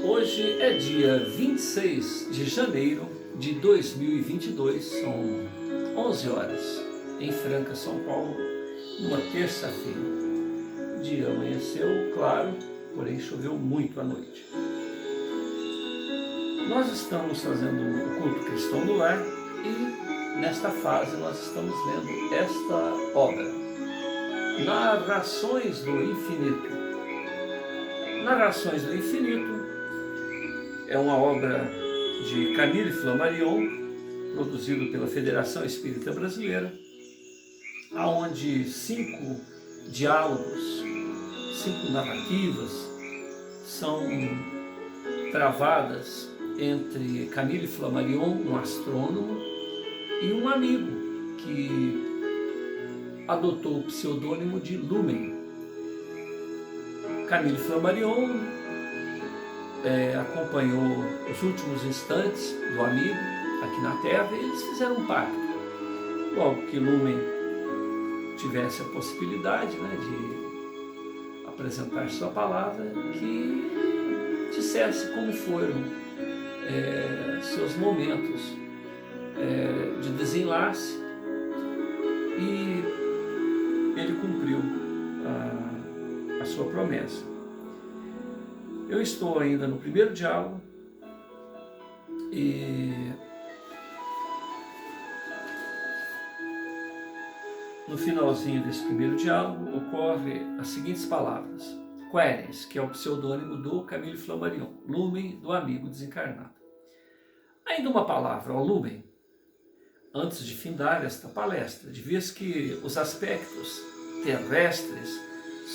Hoje é dia 26 de janeiro de 2022, são 11 horas, em Franca, São Paulo, numa terça-feira. O dia amanheceu claro, porém choveu muito à noite. Nós estamos fazendo o culto cristão do lar e nesta fase nós estamos lendo esta obra, Narrações do Infinito. Narrações do Infinito é uma obra de Camille Flammarion, produzido pela Federação Espírita Brasileira, onde 5 diálogos, 5 narrativas são travadas entre Camille Flammarion, um astrônomo, e um amigo que adotou o pseudônimo de Lumen. Camille Flammarion acompanhou os últimos instantes do amigo aqui na Terra e eles fizeram um pacto. Logo que Lumen tivesse a possibilidade, de apresentar sua palavra, que dissesse como foram seus momentos de desenlace, e ele cumpriu a sua promessa. Eu estou ainda no primeiro diálogo e no finalzinho desse primeiro diálogo ocorre as seguintes palavras: Querens, que é o pseudônimo do Camille Flammarion, Lumen, do amigo desencarnado. Ainda uma palavra ao Lumen, antes de findar esta palestra, de vez que os aspectos terrestres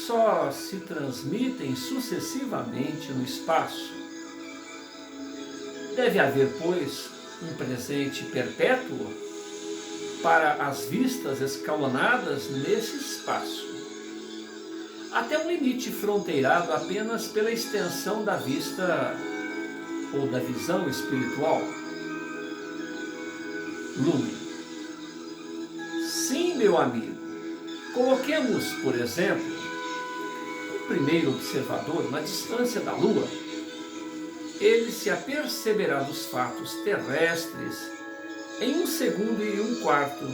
só se transmitem sucessivamente no espaço. Deve haver, pois, um presente perpétuo para as vistas escalonadas nesse espaço, até um limite fronteirado apenas pela extensão da vista ou da visão espiritual. Lumen. Sim, meu amigo. Coloquemos, por exemplo, o primeiro observador na distância da Lua. Ele se aperceberá dos fatos terrestres em 1 segundo e 1/4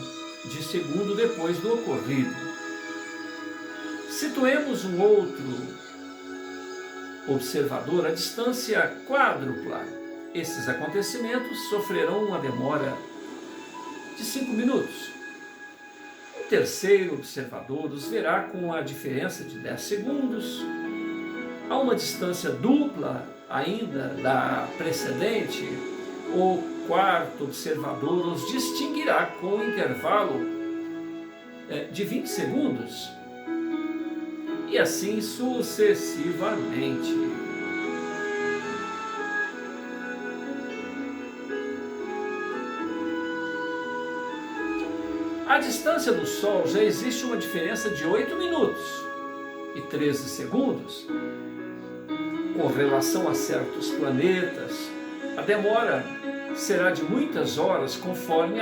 de segundo depois do ocorrido. Situemos um outro observador à distância quádrupla. Esses acontecimentos sofrerão uma demora de 5 minutos. O terceiro observador os verá com a diferença de 10 segundos. A uma distância dupla ainda da precedente, o quarto observador os distinguirá com um intervalo de 20 segundos. E assim sucessivamente. À distância do Sol já existe uma diferença de 8 minutos e 13 segundos. Com relação a certos planetas, a demora será de muitas horas, conforme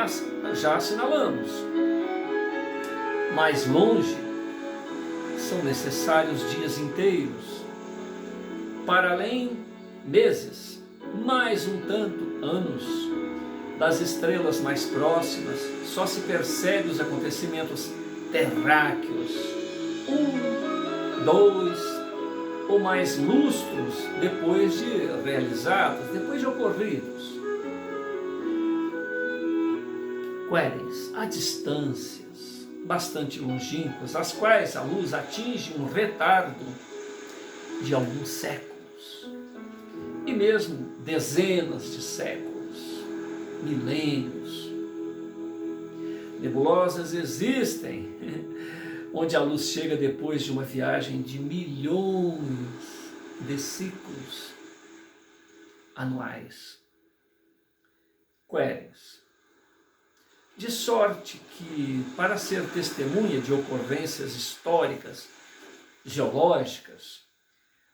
já assinalamos. Mais longe, são necessários dias inteiros. Para além, meses, mais um tanto, anos. Das estrelas mais próximas, só se percebe os acontecimentos terráqueos 1, 2 ou mais lustros depois de realizados, depois de ocorridos. Querens, há distâncias bastante longínquas, as quais a luz atinge um retardo de alguns séculos, e mesmo dezenas de séculos, milênios. Nebulosas existem onde a luz chega depois de uma viagem de milhões de ciclos anuais. Querens. De sorte que, para ser testemunha de ocorrências históricas, geológicas,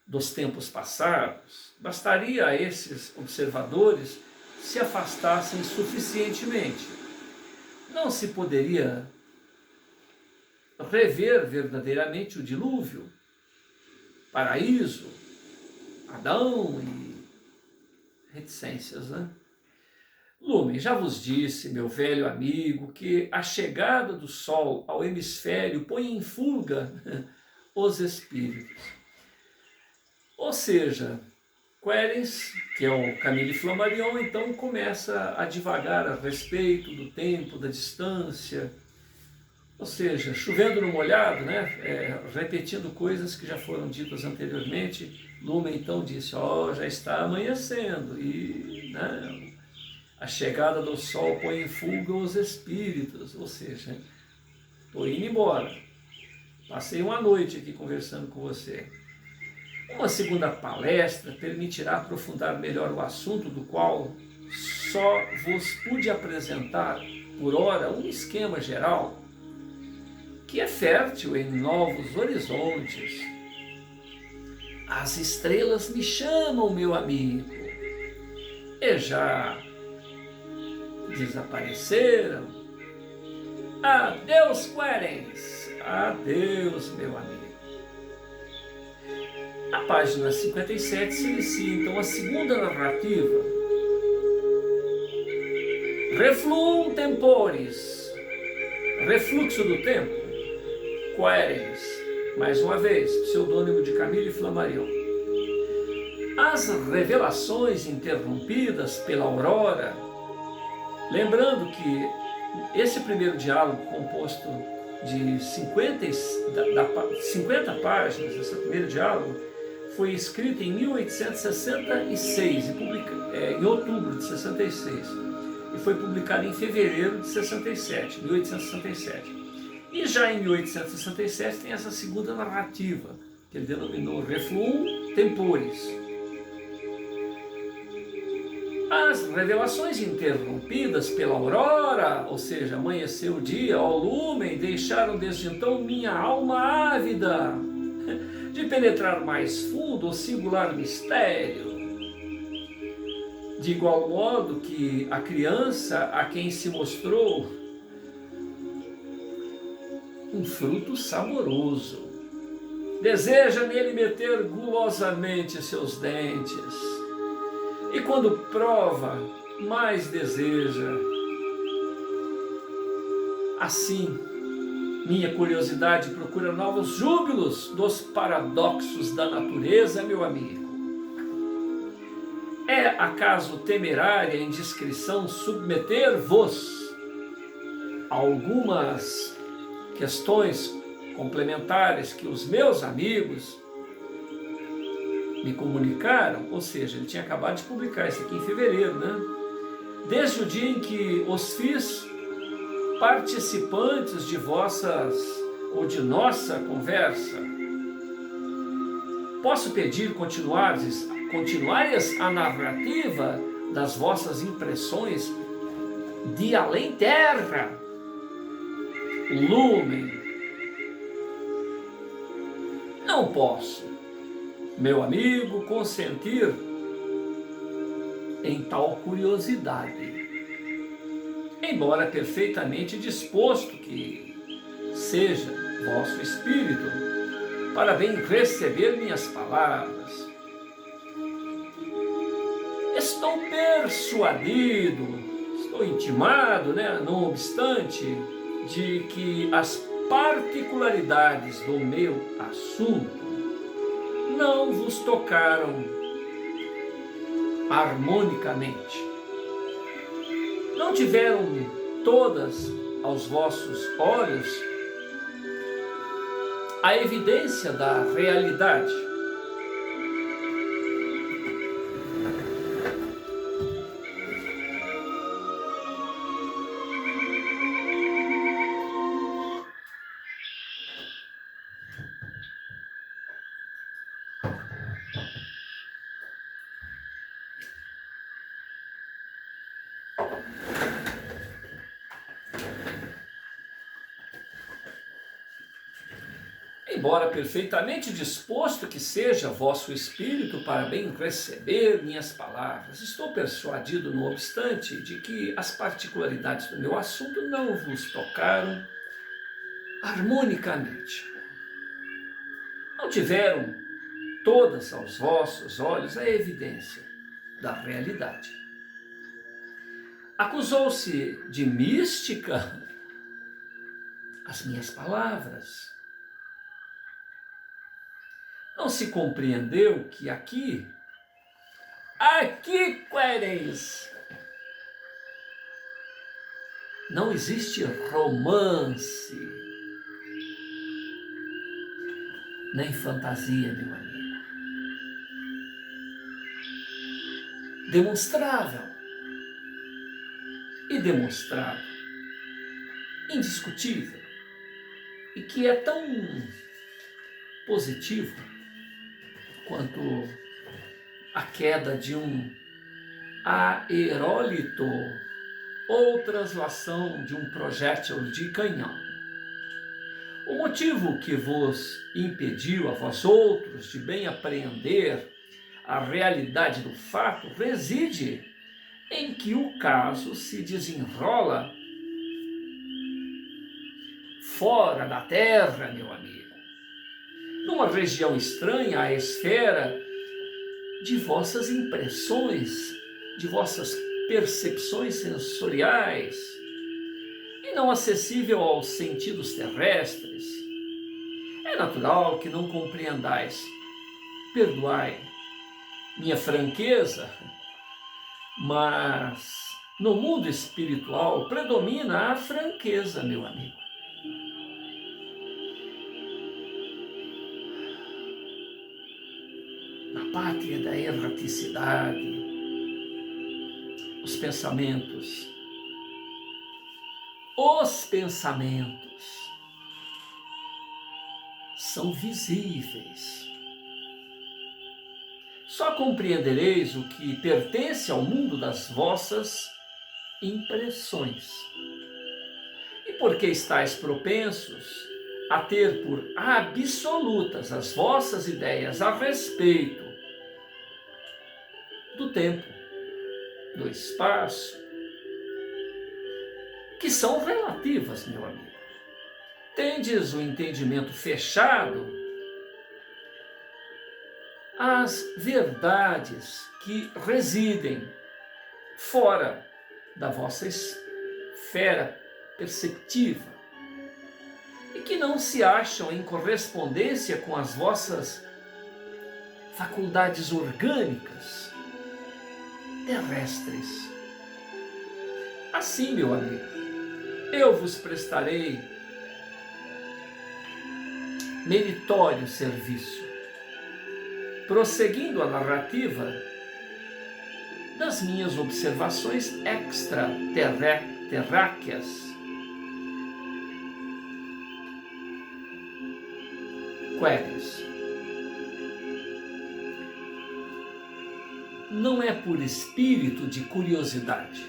dos tempos passados, bastaria a esses observadores se afastassem suficientemente. Não se poderia rever verdadeiramente o dilúvio, paraíso, Adão e reticências, né? Lumen, já vos disse, meu velho amigo, que a chegada do Sol ao hemisfério põe em fuga os espíritos. Ou seja, Querens, que é o Camille Flammarion, então começa a divagar a respeito do tempo, da distância, ou seja, chovendo no molhado, né? Repetindo coisas que já foram ditas anteriormente. Lumen então disse, já está amanhecendo e, né, a chegada do sol põe em fuga os espíritos, ou seja, estou indo embora. Passei uma noite aqui conversando com você. Uma segunda palestra permitirá aprofundar melhor o assunto do qual só vos pude apresentar, por ora, um esquema geral que é fértil em novos horizontes. As estrelas me chamam, meu amigo, e já desapareceram. Adeus, Querens. Adeus, meu amigo. Na página 57 se inicia então a segunda narrativa. Refluum temporis. Refluxo do tempo. Querens. Mais uma vez, pseudônimo de Camille Flammarion. As revelações interrompidas pela aurora. Lembrando que esse primeiro diálogo, composto de 50 páginas, esse primeiro diálogo, foi escrito em 1866, em outubro de 66, e foi publicado em fevereiro de 67, 1867. E já em 1867 tem essa segunda narrativa, que ele denominou Refluum Temporis. As revelações interrompidas pela aurora, ou seja, amanheceu o dia, ó lumen, deixaram desde então minha alma ávida de penetrar mais fundo o singular mistério. De igual modo que a criança a quem se mostrou um fruto saboroso deseja nele meter gulosamente seus dentes. E quando prova, mais deseja. Assim, minha curiosidade procura novos júbilos dos paradoxos da natureza, meu amigo. É acaso temerária indiscrição submeter-vos a algumas questões complementares que os meus amigos me comunicaram? Ou seja, ele tinha acabado de publicar isso aqui em fevereiro, né? Desde o dia em que os fiz participantes de vossas ou de nossa conversa, posso pedir continuares a narrativa das vossas impressões de além-terra? Lumen. Não posso, meu amigo, consentir em tal curiosidade, embora perfeitamente disposto que seja vosso espírito para bem receber minhas palavras. Estou persuadido, estou intimado, não obstante, de que as particularidades do meu assunto não vos tocaram harmonicamente. Não tiveram todas aos vossos olhos a evidência da realidade. Embora perfeitamente disposto que seja vosso espírito para bem receber minhas palavras, estou persuadido, não obstante, de que as particularidades do meu assunto não vos tocaram harmonicamente. Não tiveram todas aos vossos olhos a evidência da realidade. Acusou-se de mística as minhas palavras. Não se compreendeu que aqui, Quérens, não existe romance, nem fantasia, meu amigo. Demonstrável e demonstrado, indiscutível, e que é tão positivo quanto a queda de um aerólito ou translação de um projétil de canhão. O motivo que vos impediu a vós outros de bem apreender a realidade do fato reside em que o caso se desenrola fora da Terra, meu amigo, numa região estranha à esfera de vossas impressões, de vossas percepções sensoriais, e não acessível aos sentidos terrestres. É natural que não compreendais. Perdoai minha franqueza, mas no mundo espiritual predomina a franqueza, meu amigo. Na pátria da erraticidade, os pensamentos são visíveis. Só compreendereis o que pertence ao mundo das vossas impressões. E porque estáis propensos a ter por absolutas as vossas ideias a respeito do tempo, do espaço, que são relativas, meu amigo. Tendes o entendimento fechado às verdades que residem fora da vossa esfera perceptiva e que não se acham em correspondência com as vossas faculdades orgânicas terrestres. Assim, meu amigo, eu vos prestarei meritório serviço, prosseguindo a narrativa das minhas observações extraterráqueas. Quérens, não é por espírito de curiosidade.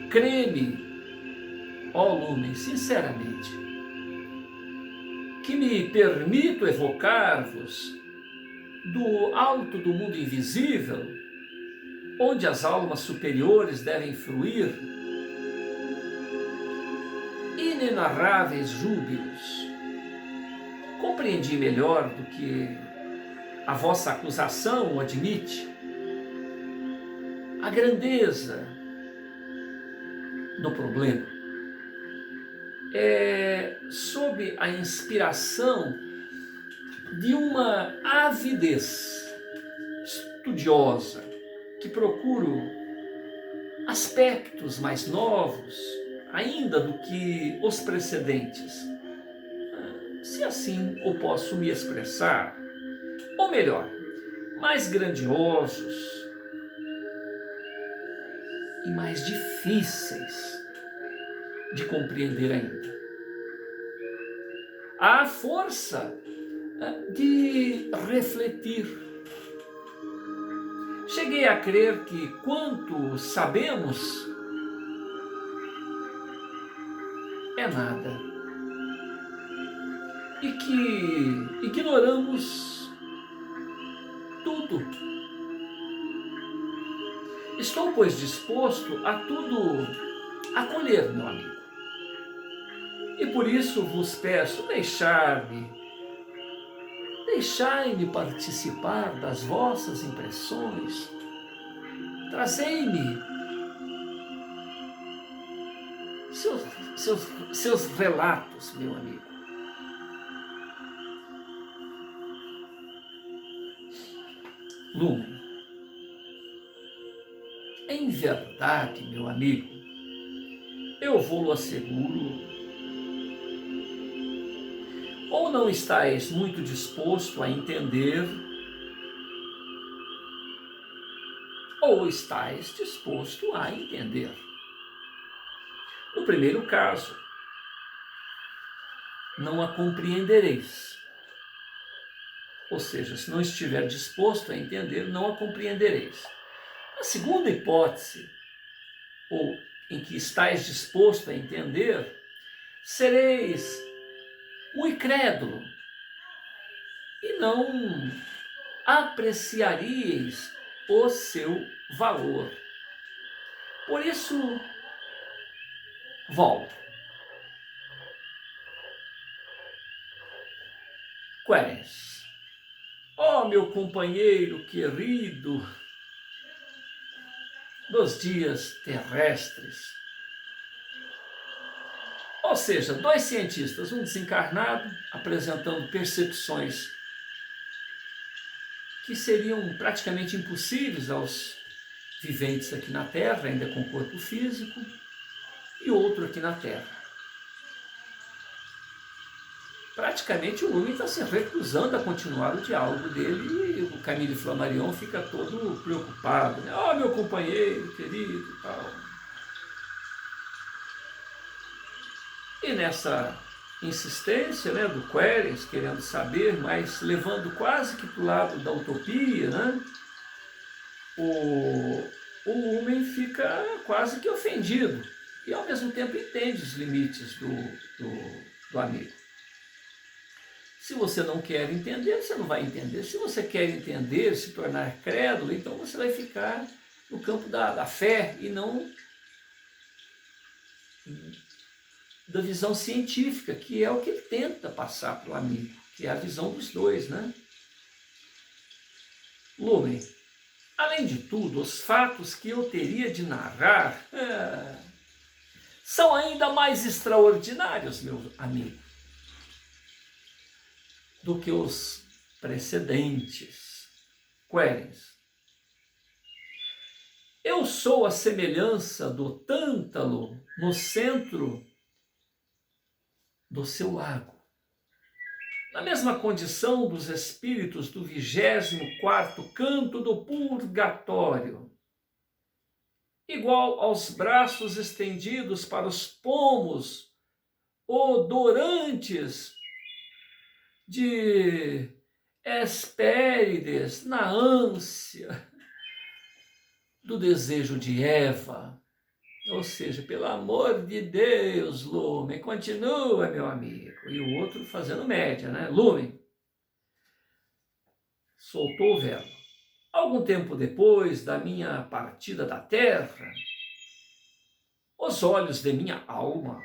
Crê-me, ó Lumen, sinceramente, que me permito evocar-vos do alto do mundo invisível, onde as almas superiores devem fruir inenarráveis júbilos. Compreendi melhor do que a vossa acusação o admite a grandeza do problema. É sob a inspiração de uma avidez estudiosa que procuro aspectos mais novos ainda do que os precedentes, se assim o posso me expressar, ou melhor, mais grandiosos e mais difíceis de compreender ainda. Há força de refletir. Cheguei a crer que quanto sabemos é nada e que ignoramos tudo. Estou, pois, disposto a tudo acolher, meu amigo. E por isso vos peço, deixai-me participar das vossas impressões, trazei-me seus relatos, meu amigo. Lumen, em verdade, meu amigo, eu vou-lo asseguro, ou não estáis muito disposto a entender, ou estáis disposto a entender. No primeiro caso, não a compreendereis. Ou seja, se não estiver disposto a entender, não a compreendereis. A segunda hipótese, ou em que estáis disposto a entender, sereis muito crédulo e não apreciaríeis o seu valor. Por isso, volto. Queres? Ó meu companheiro querido dos dias terrestres. Ou seja, dois cientistas, um desencarnado, apresentando percepções que seriam praticamente impossíveis aos viventes aqui na Terra, ainda com corpo físico, e outro aqui na Terra. Praticamente o Lumen está se recusando a continuar o diálogo dele e o Camille Flammarion fica todo preocupado, né? Oh, meu companheiro querido e tal. E nessa insistência, né, do Querens, querendo saber, mas levando quase que para o lado da utopia, né, o Lumen fica quase que ofendido e ao mesmo tempo entende os limites do amigo. Se você não quer entender, você não vai entender. Se você quer entender, se tornar crédulo, então você vai ficar no campo da fé e não da visão científica, que é o que ele tenta passar para o amigo, que é a visão dos dois, né? Lumen, além de tudo, os fatos que eu teria de narrar são ainda mais extraordinários, meu amigo, do que os precedentes. Querens, eu sou a semelhança do tântalo no centro do seu lago, na mesma condição dos espíritos do 24º canto do purgatório, igual aos braços estendidos para os pomos odorantes de Hespérides na ânsia do desejo de Eva. Ou seja, pelo amor de Deus, Lumen, continua, meu amigo. E o outro fazendo média, né? Lumen soltou o véu. Algum tempo depois da minha partida da Terra, os olhos de minha alma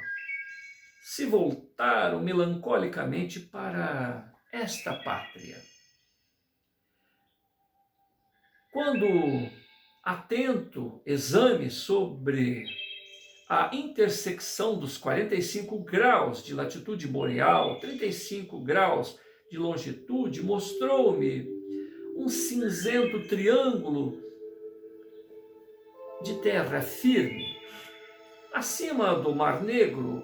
se voltaram melancolicamente para esta pátria. Quando atento exame sobre a intersecção dos 45 graus de latitude boreal, 35 graus de longitude, mostrou-me um cinzento triângulo de terra firme, acima do Mar Negro,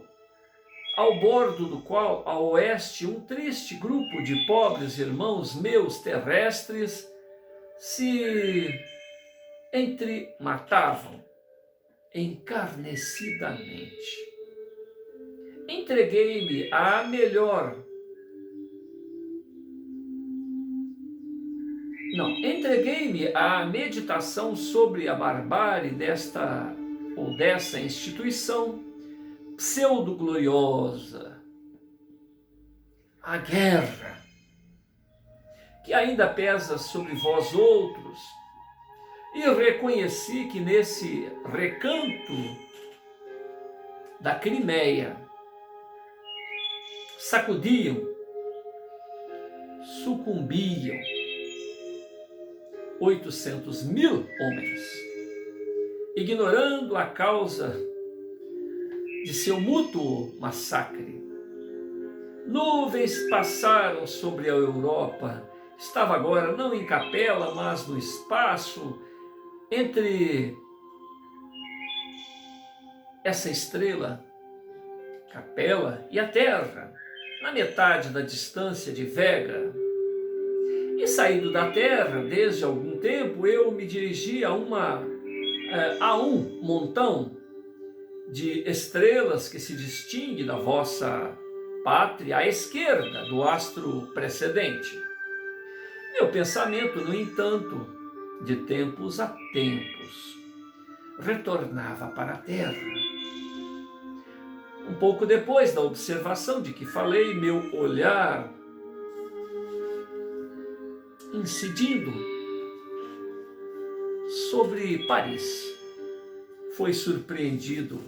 ao bordo do qual, a oeste, um triste grupo de pobres irmãos meus terrestres se entrematavam encarnecidamente. Entreguei-me à meditação sobre a barbárie dessa instituição pseudo-gloriosa, a guerra, que ainda pesa sobre vós outros, e reconheci que nesse recanto da Crimeia sucumbiam 800.000 homens. ignorando a causa de seu mútuo massacre. Nuvens passaram sobre a Europa. Estava agora não em Capela, mas no espaço entre essa estrela, Capela, e a Terra, na metade da distância de Vega. E saindo da Terra, desde algum tempo, eu me dirigi a um montão de estrelas que se distingue da vossa pátria à esquerda do astro precedente. Meu pensamento, no entanto, de tempos a tempos, retornava para a Terra. Um pouco depois da observação de que falei, meu olhar, incidindo sobre Paris, foi surpreendido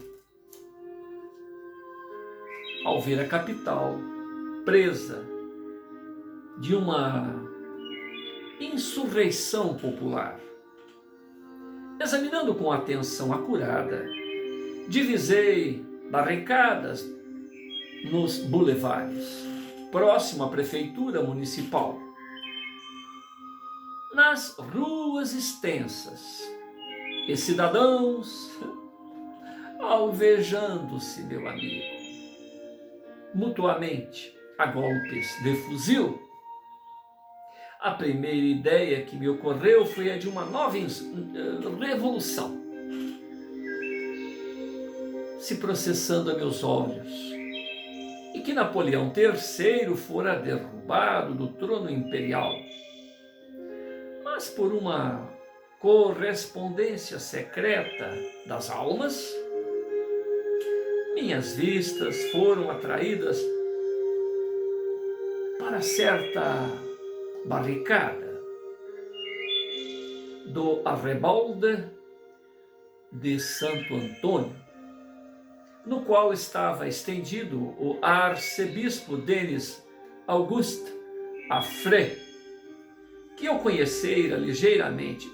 ao ver a capital presa de uma insurreição popular. Examinando com atenção acurada, divisei barricadas nos bulevares, próximo à prefeitura municipal. Nas ruas extensas, e cidadãos alvejando-se, meu amigo, mutuamente a golpes de fuzil. A primeira ideia que me ocorreu foi a de uma nova revolução se processando a meus olhos, e que Napoleão III fora derrubado do trono imperial. Mas por uma correspondência secreta das almas, minhas vistas foram atraídas para certa barricada do Arrebalde de Santo Antônio, no qual estava estendido o arcebispo Denis Auguste Affray, que eu conhecera ligeiramente.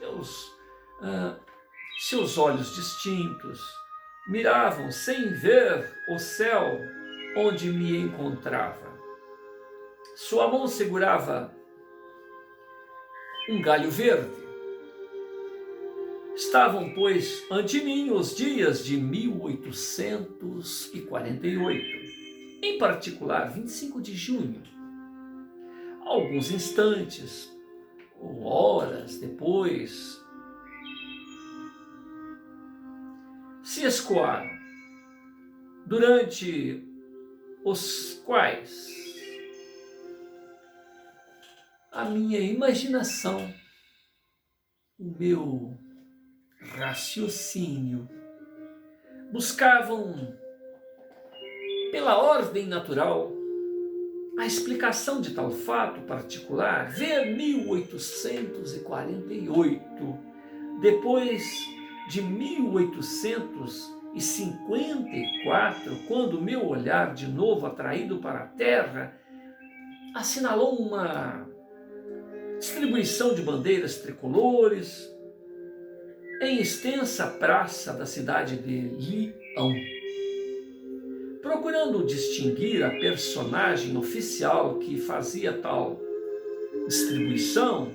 Seus olhos distintos miravam sem ver o céu onde me encontrava. Sua mão segurava um galho verde. Estavam, pois, ante mim os dias de 1848, em particular 25 de junho. Alguns instantes, ou horas depois, se escoaram, durante os quais a minha imaginação, o meu raciocínio, buscavam, pela ordem natural, a explicação de tal fato particular. Ver 1848, depois de 1854, quando meu olhar, de novo atraído para a terra, assinalou uma distribuição de bandeiras tricolores em extensa praça da cidade de Lyon. Procurando distinguir a personagem oficial que fazia tal distribuição,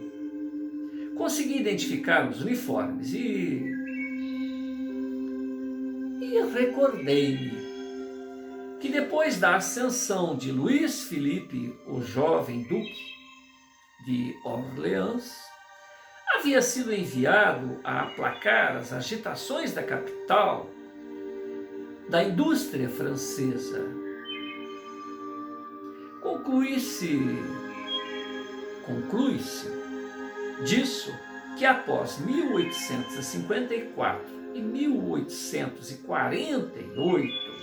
consegui identificar os uniformes e recordei-me que depois da ascensão de Luís Filipe, o jovem duque de Orleans, havia sido enviado a aplacar as agitações da capital da indústria francesa. Conclui-se disso que após 1854 e 1848,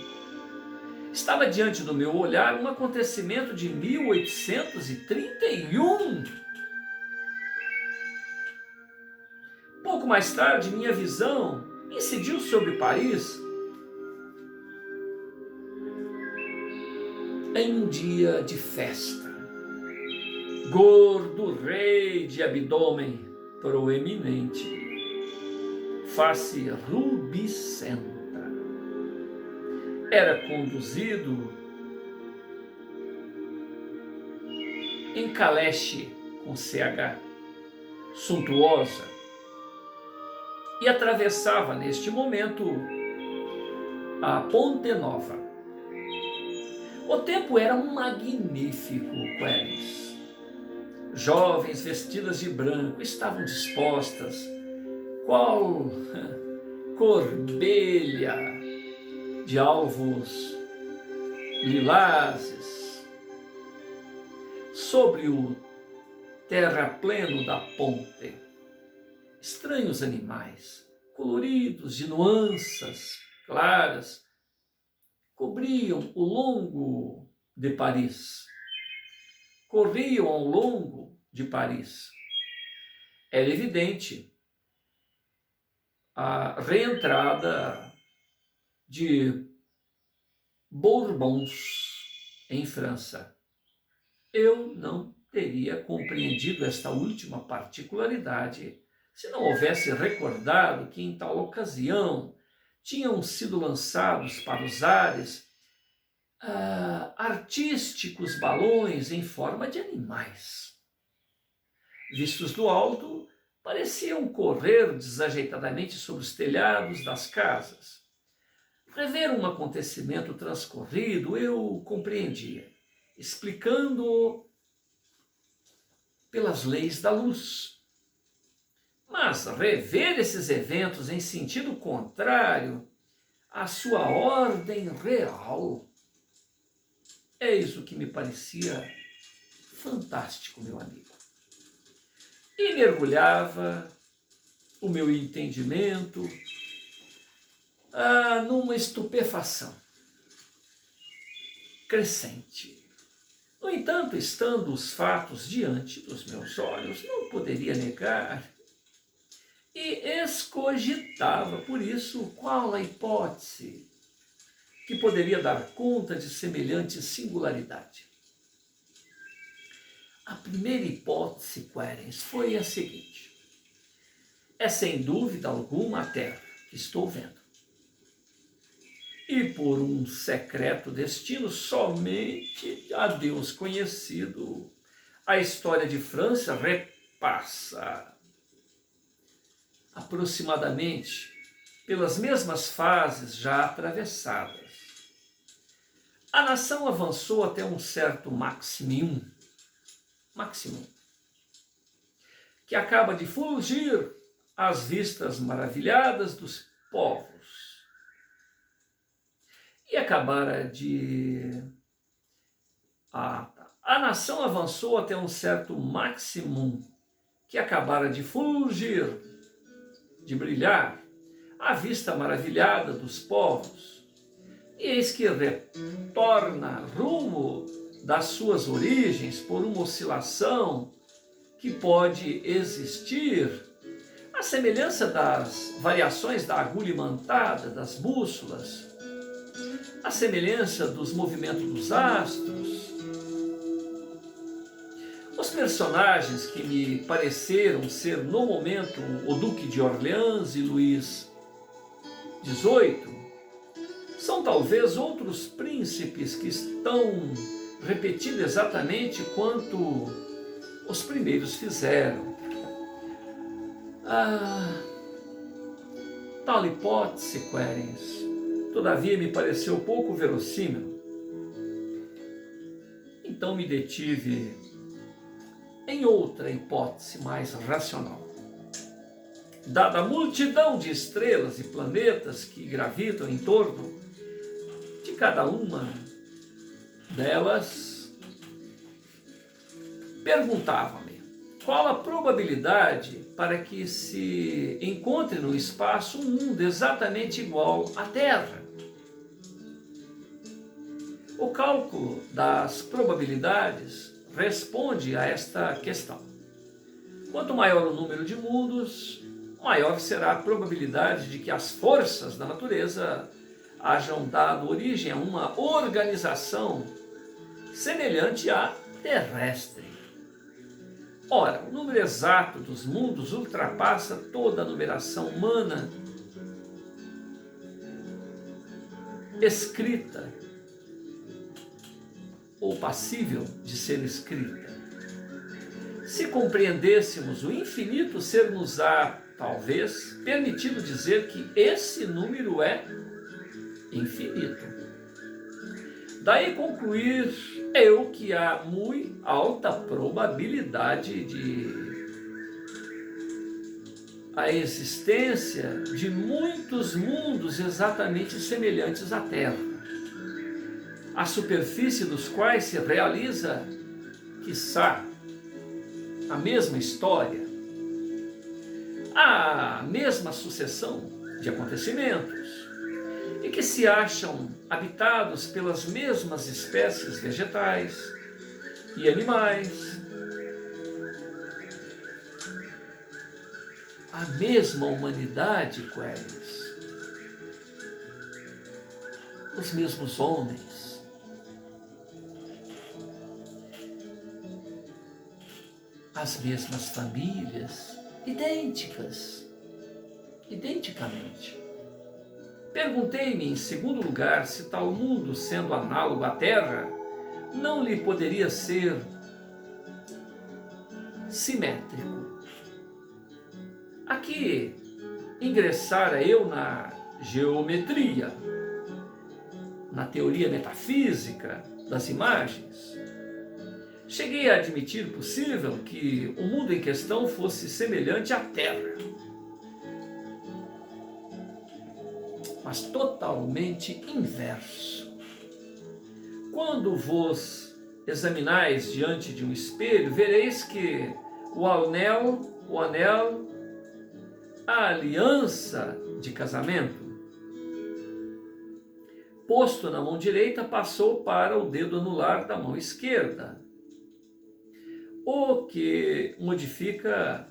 estava diante do meu olhar um acontecimento de 1831. Pouco mais tarde, minha visão incidiu sobre Paris em um dia de festa. Gordo rei de abdômen proeminente, face rubicenta. Era conduzido em caleche com CH, suntuosa, e atravessava neste momento a Ponte Nova. O tempo era magnífico, Querens. Jovens vestidas de branco estavam dispostas, qual corbelha de alvos lilazes, sobre o terrapleno da ponte. Estranhos animais, coloridos de nuances claras, cobriam o longo de Paris, corriam ao longo de Paris. Era evidente a reentrada de Bourbons em França. Eu não teria compreendido esta última particularidade se não houvesse recordado que em tal ocasião tinham sido lançados para os ares artísticos balões em forma de animais. Vistos do alto, pareciam correr desajeitadamente sobre os telhados das casas. Rever um acontecimento transcorrido eu compreendia, explicando-o pelas leis da luz. Mas rever esses eventos em sentido contrário à sua ordem real, eis o que me parecia fantástico, meu amigo. E mergulhava o meu entendimento numa estupefação crescente. No entanto, estando os fatos diante dos meus olhos, não poderia negar e escogitava, por isso, qual a hipótese que poderia dar conta de semelhante singularidade. A primeira hipótese, Querens, foi a seguinte: é sem dúvida alguma a Terra que estou vendo. E por um secreto destino somente a Deus conhecido, a história de França repassa aproximadamente pelas mesmas fases já atravessadas. A nação avançou até um certo maximum, que acaba de fulgir às vistas maravilhadas dos povos. E acabara de... A nação avançou até um certo maximum, que acabara de fulgir, de brilhar, à vista maravilhada dos povos. E eis que retorna rumo das suas origens por uma oscilação que pode existir, à semelhança das variações da agulha imantada, das bússolas, à semelhança dos movimentos dos astros. Os personagens que me pareceram ser no momento o Duque de Orleans e Luís XVIII são talvez outros príncipes que estão repetindo exatamente quanto os primeiros fizeram. Tal hipótese, Querens, todavia me pareceu pouco verossímil. Então me detive em outra hipótese mais racional. Dada a multidão de estrelas e planetas que gravitam em torno de cada uma delas, perguntava-me qual a probabilidade para que se encontre no espaço um mundo exatamente igual à Terra. O cálculo das probabilidades responde a esta questão. Quanto maior o número de mundos, maior será a probabilidade de que as forças da natureza hajam dado origem a uma organização semelhante à terrestre. Ora, o número exato dos mundos ultrapassa toda a numeração humana escrita ou passível de ser escrita. Se compreendêssemos o infinito, ser-nos-á, talvez, permitido dizer que esse número é infinito. Daí concluir eu que há muito alta probabilidade de a existência de muitos mundos exatamente semelhantes à Terra, a superfície dos quais se realiza, quiçá, a mesma história, a mesma sucessão de acontecimentos, e que se acham habitados pelas mesmas espécies vegetais e animais, a mesma humanidade, Queres, os mesmos homens, as mesmas famílias, identicamente. Perguntei-me, em segundo lugar, se tal mundo, sendo análogo à Terra, não lhe poderia ser simétrico. Aqui ingressara eu na geometria, na teoria metafísica das imagens. Cheguei a admitir possível que o mundo em questão fosse semelhante à Terra, mas totalmente inverso. Quando vos examinais diante de um espelho, vereis que o anel, a aliança de casamento, posto na mão direita, passou para o dedo anular da mão esquerda, o que modifica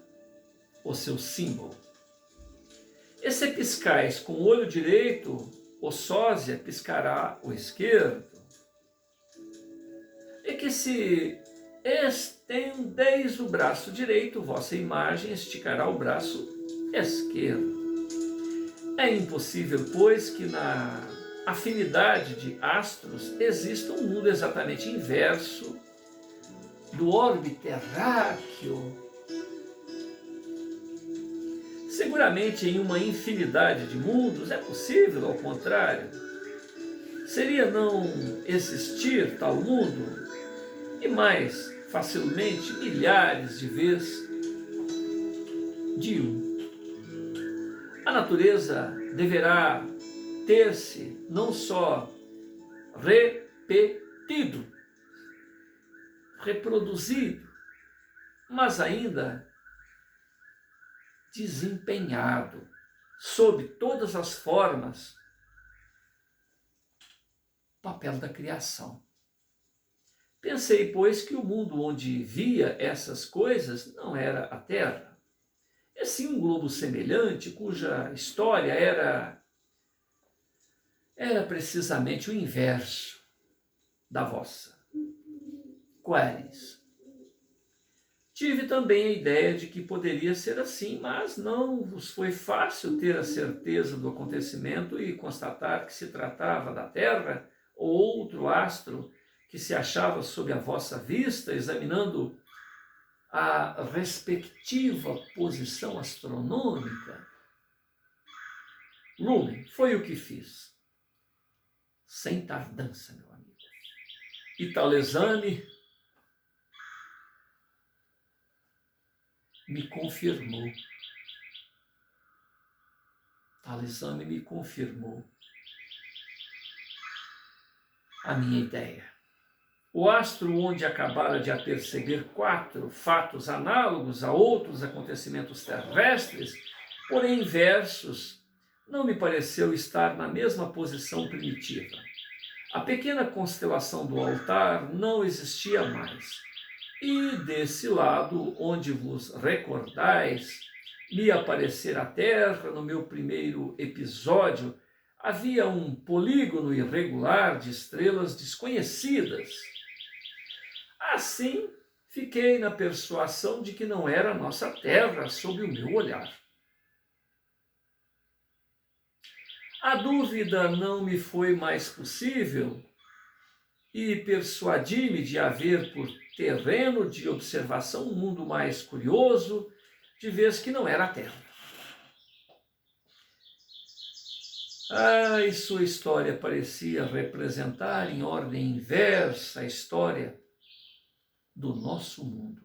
o seu símbolo. E se piscais com o olho direito, o sósia piscará o esquerdo. E que se estendeis o braço direito, vossa imagem esticará o braço esquerdo. É impossível, pois, que na afinidade de astros exista um mundo exatamente inverso do orbe terráqueo. Seguramente em uma infinidade de mundos é possível, ao contrário. Seria não existir tal mundo, e mais facilmente milhares de vezes de um. A natureza deverá ter-se não só repetido, reproduzido, mas ainda desempenhado sob todas as formas o papel da criação. Pensei, pois, que o mundo onde via essas coisas não era a Terra, e sim um globo semelhante, cuja história era precisamente o inverso da vossa. Queres. Tive também a ideia de que poderia ser assim, mas não vos foi fácil ter a certeza do acontecimento e constatar que se tratava da Terra ou outro astro que se achava sob a vossa vista, examinando a respectiva posição astronômica. Lumen, foi o que fiz, sem tardança, meu amigo. E tal exame me confirmou. A minha ideia. O astro onde acabara de aperceber 4 fatos análogos a outros acontecimentos terrestres, porém inversos, não me pareceu estar na mesma posição primitiva. A pequena constelação do altar não existia mais. E desse lado, onde vos recordais, me aparecer a Terra no meu primeiro episódio, havia um polígono irregular de estrelas desconhecidas. Assim, fiquei na persuasão de que não era a nossa Terra sob o meu olhar. A dúvida não me foi mais possível e persuadi-me de haver por terreno de observação um mundo mais curioso, de vez que não era a Terra. E sua história parecia representar em ordem inversa a história do nosso mundo.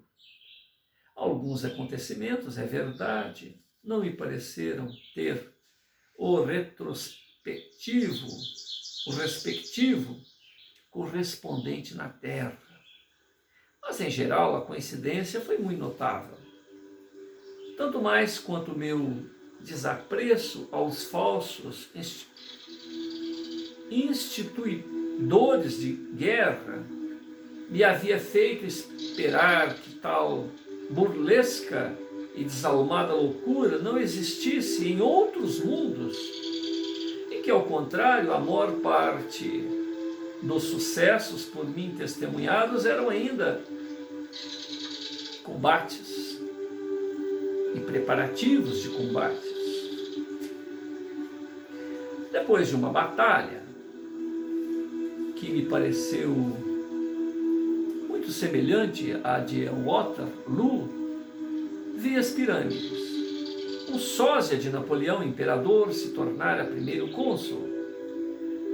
Alguns acontecimentos, é verdade, não me pareceram ter o respectivo correspondente na Terra. Mas, em geral, a coincidência foi muito notável. Tanto mais quanto o meu desapreço aos falsos instituidores de guerra me havia feito esperar que tal burlesca e desalmada loucura não existisse em outros mundos e que, ao contrário, a maior parte dos sucessos por mim testemunhados eram ainda combates e preparativos de combates. Depois de uma batalha que me pareceu muito semelhante à de Waterloo, vi as pirâmides. Um sósia de Napoleão, imperador, se tornara primeiro cônsul.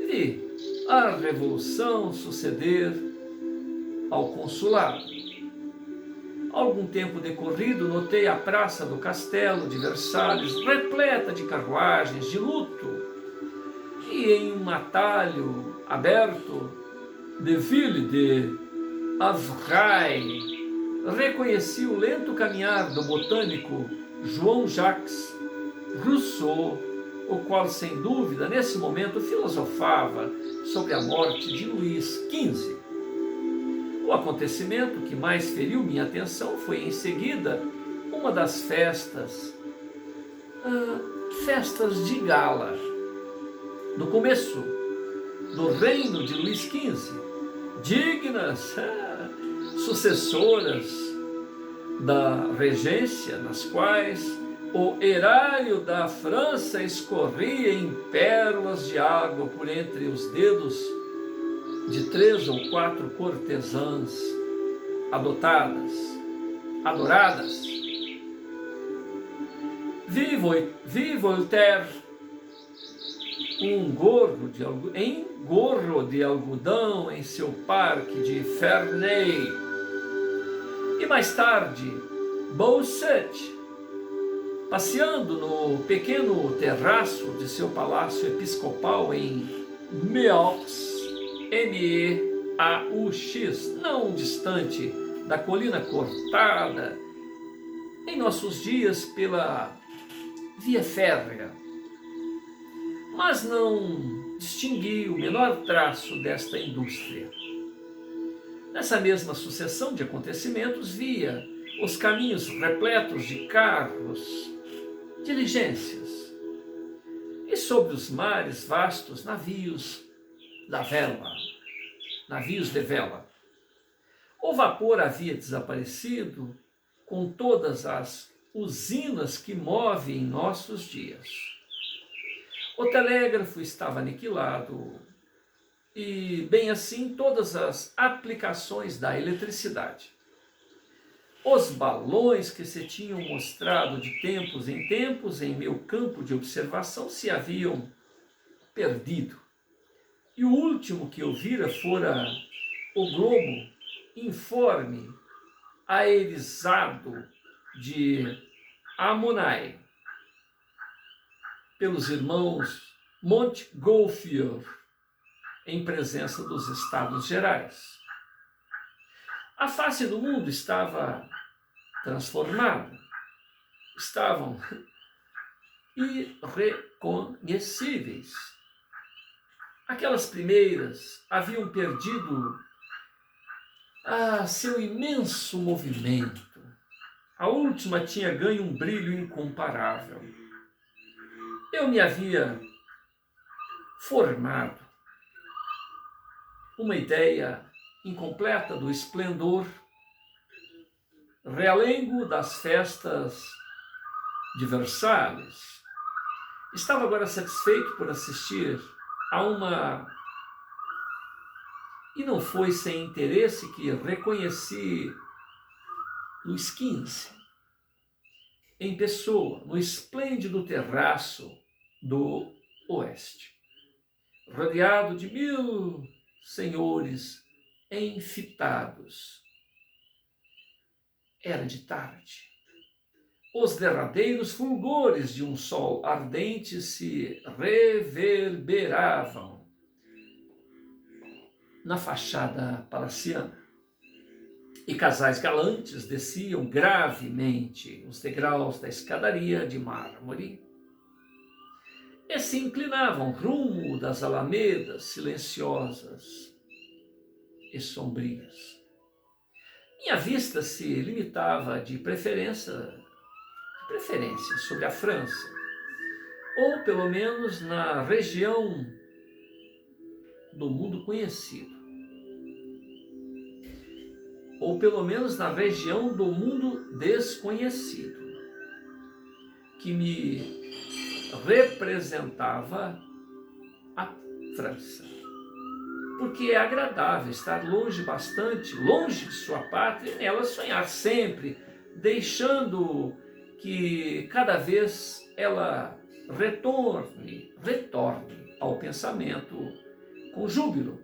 Vi a revolução suceder ao consulado. Algum tempo decorrido, notei a praça do castelo de Versalhes repleta de carruagens de luto, e em um atalho aberto de Ville de Havraille reconheci o lento caminhar do botânico Jean-Jacques Rousseau, o qual, sem dúvida, nesse momento filosofava sobre a morte de Luís XV. O acontecimento que mais feriu minha atenção foi, em seguida, uma das festas de gala, do começo do reino de Luís XV, dignas sucessoras da regência, nas quais o erário da França escorria em pérolas de água por entre os dedos de 3 ou 4 cortesãs adoradas. Vi Voltaire em gorro de algodão em seu parque de Ferney. E mais tarde, Bossuet, passeando no pequeno terraço de seu palácio episcopal em Meaux, Meaux, não distante da colina cortada em nossos dias pela via férrea, mas não distingui o menor traço desta indústria. Nessa mesma sucessão de acontecimentos, via os caminhos repletos de carros, diligências, e sobre os mares vastos, navios de vela. O vapor havia desaparecido com todas as usinas que movem em nossos dias. O telégrafo estava aniquilado e, bem assim, todas as aplicações da eletricidade. Os balões que se tinham mostrado de tempos em tempos em meu campo de observação se haviam perdido. E o último que eu vira fora o globo informe aerizado de Ammonay pelos irmãos Montgolfier, em presença dos Estados Gerais. A face do mundo estava transformada, estavam irreconhecíveis. Aquelas primeiras haviam perdido seu imenso movimento. A última tinha ganho um brilho incomparável. Eu me havia formado uma ideia incompleta do esplendor realengo das festas de Versalhes, Estava agora satisfeito por assistir a uma... E não foi sem interesse que reconheci Luís XV em pessoa, no esplêndido terraço do Oeste, rodeado de 1000 senhores enfitados. Era de tarde. Os derradeiros fulgores de um sol ardente se reverberavam na fachada palaciana. E casais galantes desciam gravemente os degraus da escadaria de mármore e se inclinavam rumo das alamedas silenciosas e sombrias. Minha vista se limitava de preferência sobre a França, ou pelo menos na região do mundo conhecido, ou pelo menos na região do mundo desconhecido, que me representava a França. Porque é agradável estar bastante longe de sua pátria, e nela sonhar sempre, deixando que cada vez ela retorne ao pensamento com júbilo.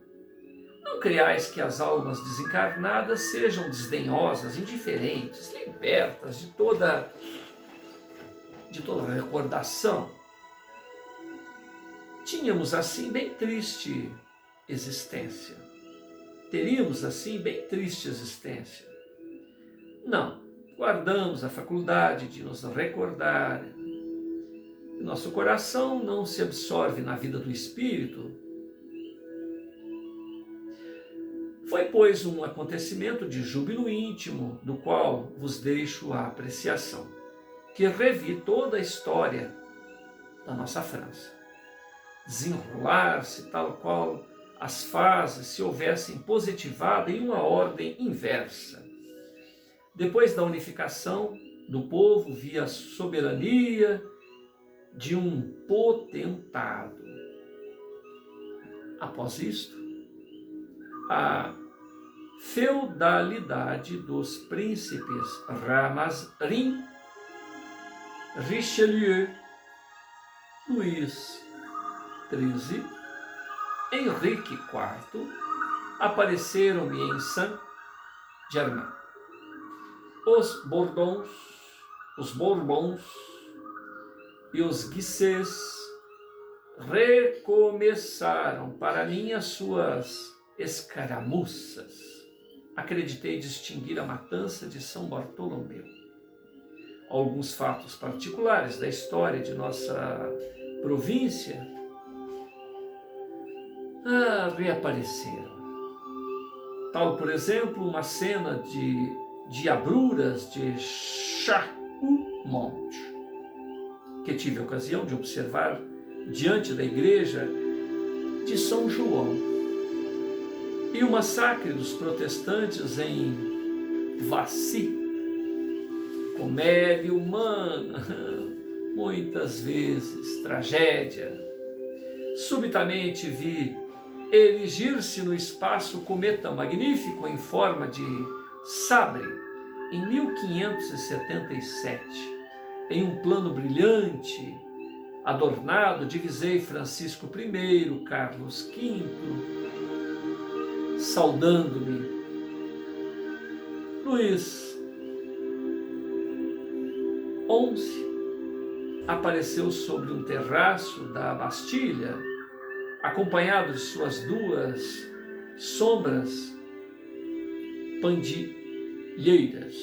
Não creais que as almas desencarnadas sejam desdenhosas, indiferentes, libertas de toda recordação. Tínhamos assim bem triste existência. Teríamos assim bem triste existência. Não, guardamos a faculdade de nos recordar. Nosso coração não se absorve na vida do espírito. Foi, pois, um acontecimento de júbilo íntimo, do qual vos deixo a apreciação, que revi toda a história da nossa França. Desenrolar-se tal qual as fases se houvessem positivado em uma ordem inversa. Depois da unificação do povo, vi a soberania de um potentado. Após isto, a feudalidade dos príncipes Ramarin, Richelieu, Luís XIII, Henrique IV, apareceram-me em Saint-Germain. Os Bourbons e os Guises recomeçaram para mim as suas escaramuças. Acreditei distinguir a matança de São Bartolomeu. Alguns fatos particulares da história de nossa província reapareceram. Tal, por exemplo, uma cena de diabruras de Chaumont, que tive a ocasião de observar diante da igreja de São João, e o massacre dos protestantes em Vassy, comédia humana, muitas vezes tragédia. Subitamente vi erigir-se no espaço o cometa magnífico em forma de sabre, em 1577, em um plano brilhante, adornado, divisei Francisco I, Carlos V, saudando-me. Luís XI apareceu sobre um terraço da Bastilha, acompanhado de suas duas sombras pandilheiras.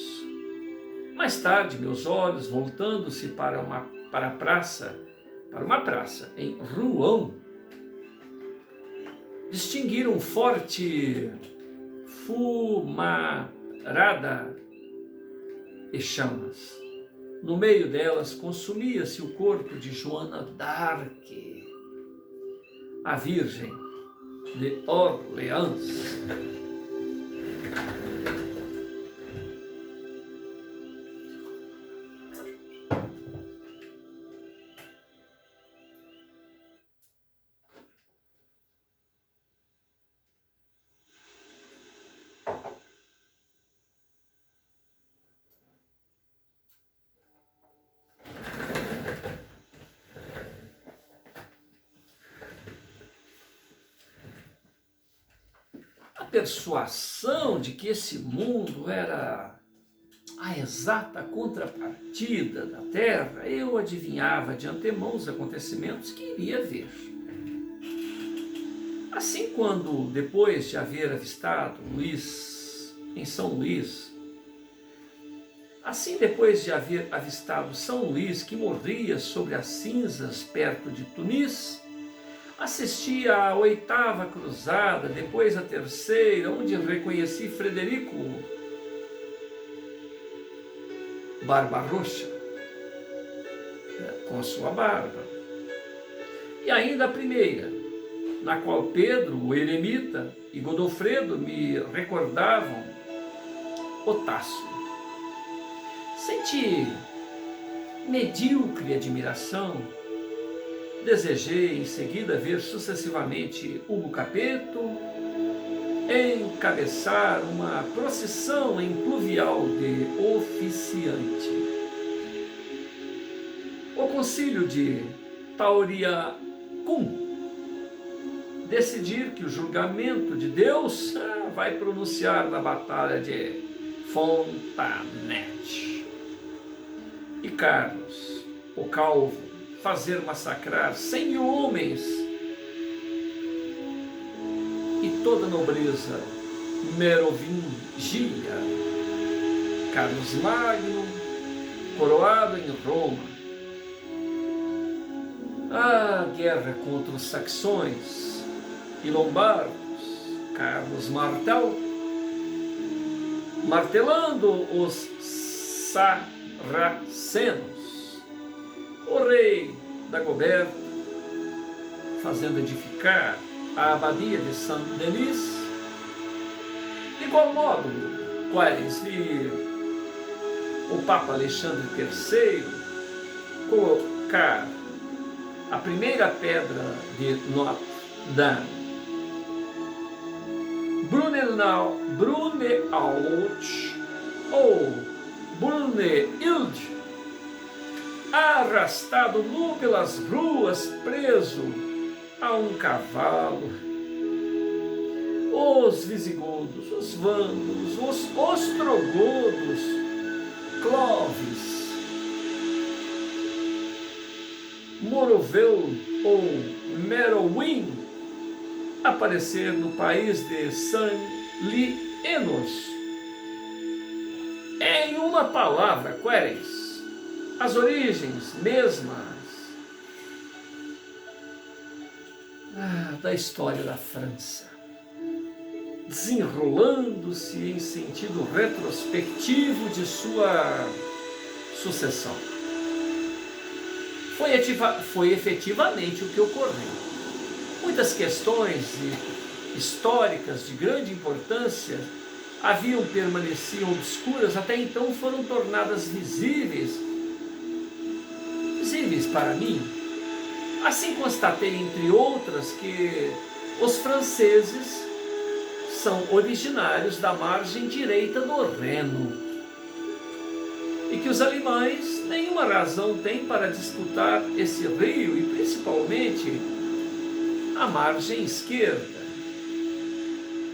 Mais tarde, meus olhos, voltando-se para uma praça em Rouen, distinguiram um forte fumarada e chamas. No meio delas consumia-se o corpo de Joana d'Arc, a Virgem de Orleans. persuasão de que esse mundo era a exata contrapartida da Terra, eu adivinhava de antemão os acontecimentos que iria ver. Assim, quando, depois de haver avistado São Luís, que morria sobre as cinzas perto de Tunis, assisti à 8ª cruzada, depois à 3ª, onde reconheci Frederico Barbarroja, com a sua barba, e ainda a 1ª, na qual Pedro, o eremita, e Godofredo me recordavam o Tasso. Senti medíocre admiração. Desejei em seguida ver sucessivamente Hugo Capeto encabeçar uma procissão em pluvial de oficiante. O concílio de Tauriacum decidir que o julgamento de Deus vai pronunciar na batalha de Fontanet. E Carlos, o Calvo, fazer massacrar 100.000 homens, e toda a nobreza merovingia, Carlos Magno, coroado em Roma. A guerra contra os saxões e lombardos, Carlos Martel, martelando os sarracenos. O rei Dagoberto, fazendo edificar a abadia de Saint-Denis. De igual modo, Quares e o Papa Alexandre III colocar a primeira pedra de Notre-Dame. Brunehaut ou Brunehilde, arrastado nu pelas ruas, preso a um cavalo. Os visigodos, os vândalos, os ostrogodos, Clovis, Morovel ou Merowind, aparecer no país de Sanliénos. Em uma palavra, Querens, as origens mesmas da história da França, desenrolando-se em sentido retrospectivo de sua sucessão. Foi efetivamente o que ocorreu. Muitas questões históricas de grande importância permaneciam obscuras, até então foram tornadas visíveis para mim. Assim constatei, entre outras, que os franceses são originários da margem direita do Reno e que os alemães nenhuma razão têm para disputar esse rio, e principalmente a margem esquerda.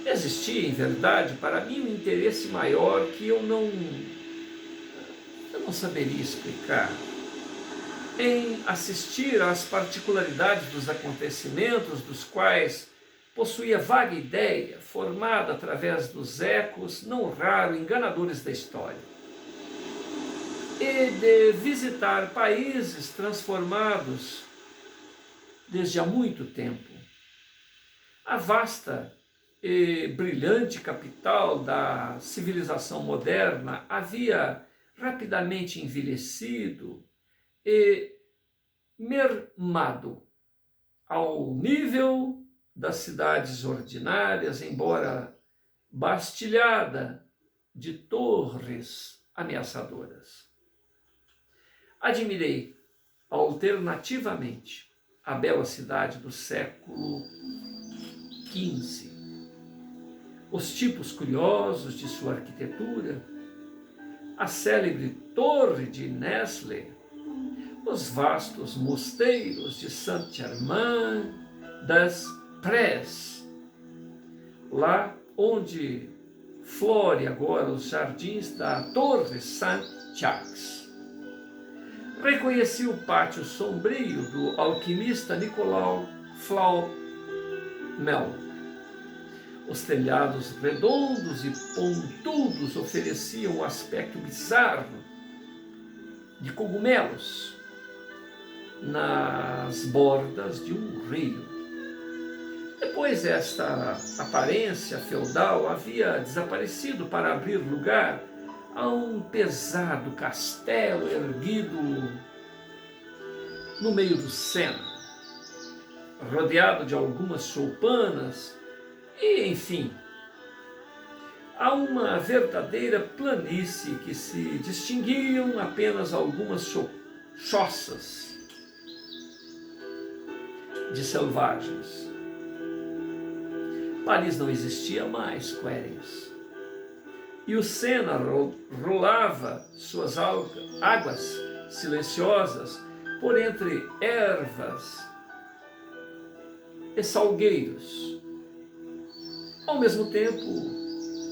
Existia, em verdade, para mim um interesse maior que eu não saberia explicar, em assistir às particularidades dos acontecimentos, dos quais possuía vaga ideia, formada através dos ecos, não raro enganadores da história, e de visitar países transformados desde há muito tempo. A vasta e brilhante capital da civilização moderna havia rapidamente envelhecido e mermado ao nível das cidades ordinárias, embora bastilhada de torres ameaçadoras. Admirei alternativamente a bela cidade do século XV, os tipos curiosos de sua arquitetura, a célebre Torre de Nesle, os vastos mosteiros de Saint-Germain-des-Prés, lá onde flore agora os jardins da Torre Saint-Jacques. Reconheci o pátio sombrio do alquimista Nicolau Flamel. Os telhados redondos e pontudos ofereciam um aspecto bizarro de cogumelos nas bordas de um rio. Depois esta aparência feudal havia desaparecido para abrir lugar a um pesado castelo erguido no meio do Sena, rodeado de algumas choupanas e, enfim, a uma verdadeira planície que se distinguiam apenas algumas choças de selvagens. Paris não existia mais, Quérens. E o Sena rolava suas águas silenciosas por entre ervas e salgueiros. Ao mesmo tempo,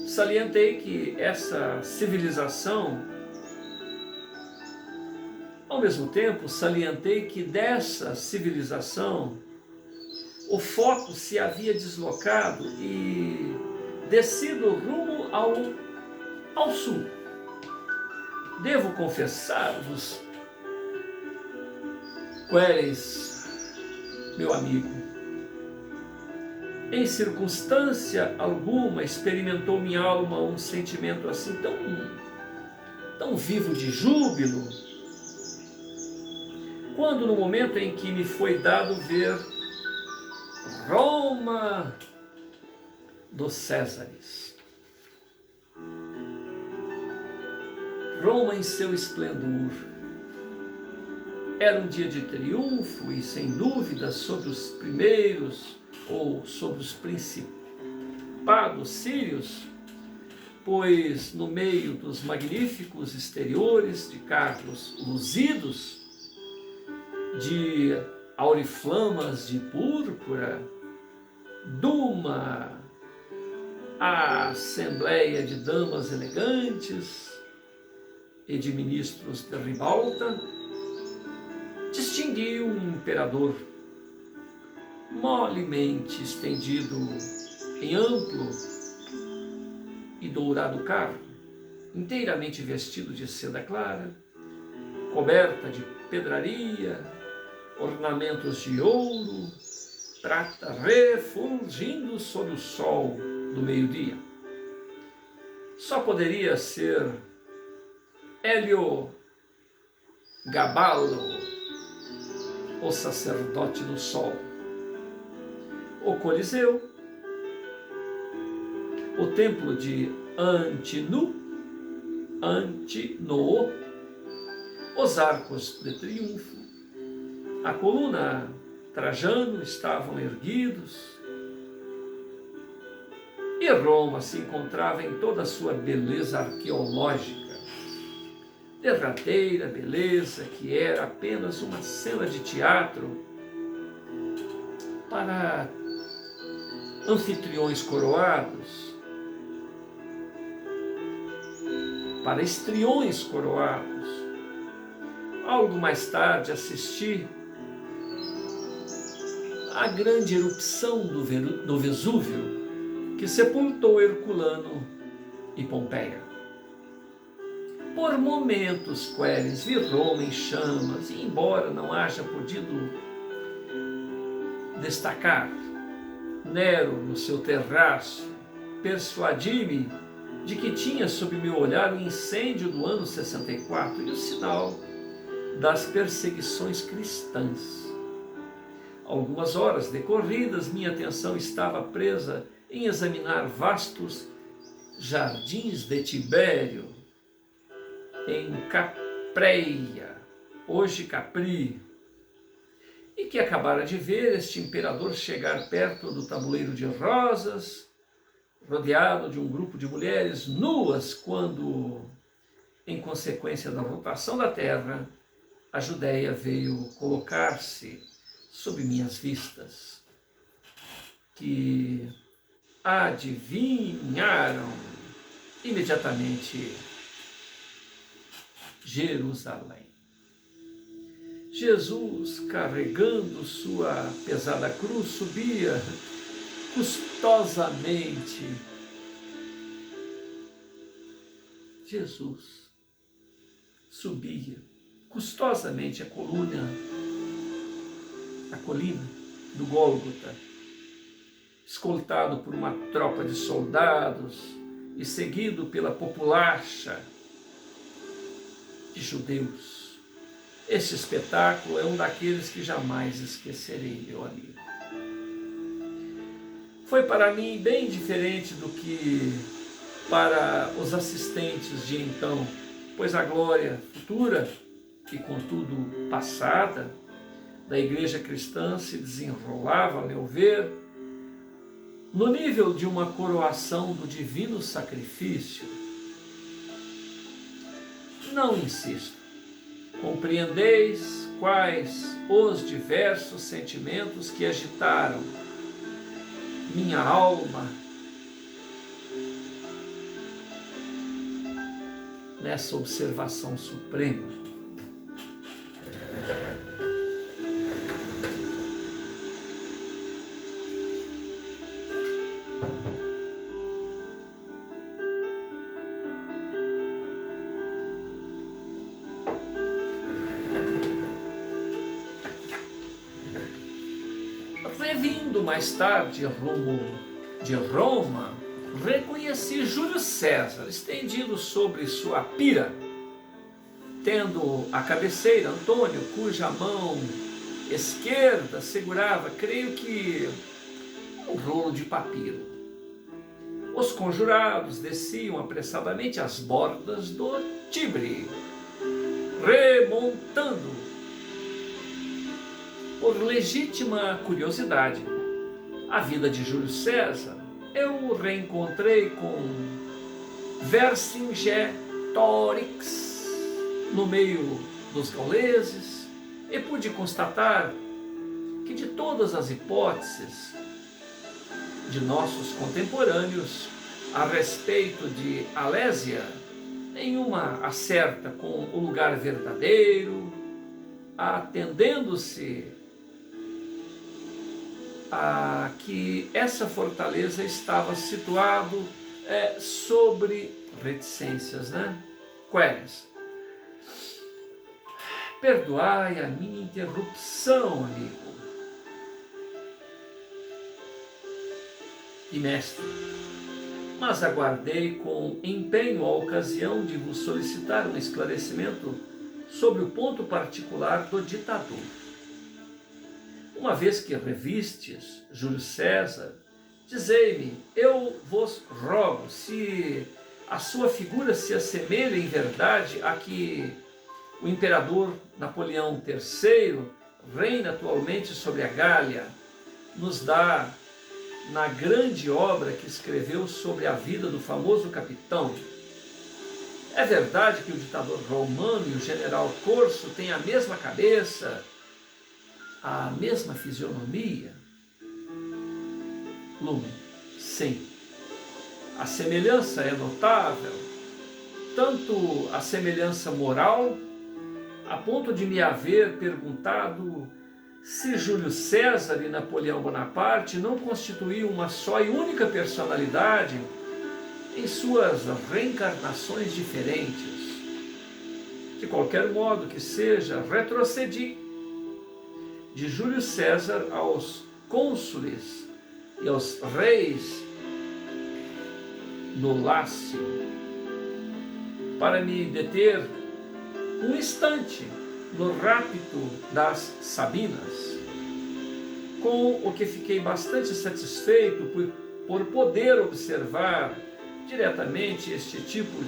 salientei que dessa civilização o foco se havia deslocado e descido rumo ao sul. Devo confessar-vos, Quérens, meu amigo, em circunstância alguma experimentou minha alma um sentimento assim tão vivo de júbilo, quando no momento em que me foi dado ver Roma dos Césares. Roma em seu esplendor. Era um dia de triunfo e, sem dúvida, sobre os primeiros ou sobre os principados sírios, pois no meio dos magníficos exteriores de carros luzidos, de auriflamas de púrpura, Duma, a assembleia de damas elegantes e de ministros de ribalta, distingui um imperador molemente estendido em amplo e dourado carro, inteiramente vestido de seda clara, coberta de pedraria, ornamentos de ouro, prata refulgindo sob o sol do meio-dia. Só poderia ser Heliogabalo, o sacerdote do sol. O Coliseu, o templo de Antinoo, os arcos de triunfo, a coluna Trajano estavam erguidos e Roma se encontrava em toda a sua beleza arqueológica, derradeira beleza que era apenas uma cena de teatro para anfitriões coroados, para histriões coroados. Algo mais tarde assisti à grande erupção do Vesúvio, que sepultou Herculano e Pompeia. Por momentos, Quérens, vi Roma em chamas, e embora não haja podido destacar Nero no seu terraço, persuadi-me de que tinha sob meu olhar o incêndio do ano 64 e o sinal das perseguições cristãs. Algumas horas decorridas, minha atenção estava presa em examinar vastos jardins de Tibério, em Capreia, hoje Capri, e que acabara de ver este imperador chegar perto do tabuleiro de rosas, rodeado de um grupo de mulheres nuas, quando, em consequência da rotação da terra, a Judéia veio colocar-se sob minhas vistas. Que adivinharam imediatamente Jerusalém. Jesus, carregando sua pesada cruz, subia custosamente. Jesus subia custosamente a colina do Gólgota, escoltado por uma tropa de soldados e seguido pela populacha de judeus. Esse espetáculo é um daqueles que jamais esquecerei, meu amigo. Foi para mim bem diferente do que para os assistentes de então, pois a glória futura, e contudo passada, da igreja cristã se desenrolava, a meu ver, no nível de uma coroação do divino sacrifício. Não insisto. Compreendeis quais os diversos sentimentos que agitaram minha alma nessa observação suprema. Revindo mais tarde rumo de Roma, reconheci Júlio César estendido sobre sua pira, tendo à cabeceira Antônio, cuja mão esquerda segurava, creio que, um rolo de papiro. Os conjurados desciam apressadamente as bordas do Tibre, remontando. Por legítima curiosidade, a vida de Júlio César, eu o reencontrei com Vercingetorix no meio dos gauleses e pude constatar que de todas as hipóteses de nossos contemporâneos a respeito de Alésia, nenhuma acerta com o lugar verdadeiro, atendendo-se a que essa fortaleza estava situado sobre reticências, Queres. Perdoai a minha interrupção, amigo e mestre, mas aguardei com empenho a ocasião de vos solicitar um esclarecimento sobre o ponto particular do ditador. Uma vez que revistes Júlio César, dizei-me, eu vos rogo, se a sua figura se assemelha em verdade a que o imperador Napoleão III reina atualmente sobre a Gália, nos dá na grande obra que escreveu sobre a vida do famoso capitão. É verdade que o ditador romano e o general Corso têm a mesma cabeça, a mesma fisionomia? Lumen, sim. A semelhança é notável, tanto a semelhança moral, a ponto de me haver perguntado se Júlio César e Napoleão Bonaparte não constituíam uma só e única personalidade em suas reencarnações diferentes. De qualquer modo que seja, retrocedi de Júlio César aos cônsules e aos reis no Lácio, para me deter um instante no rapto das Sabinas, com o que fiquei bastante satisfeito por poder observar diretamente este tipo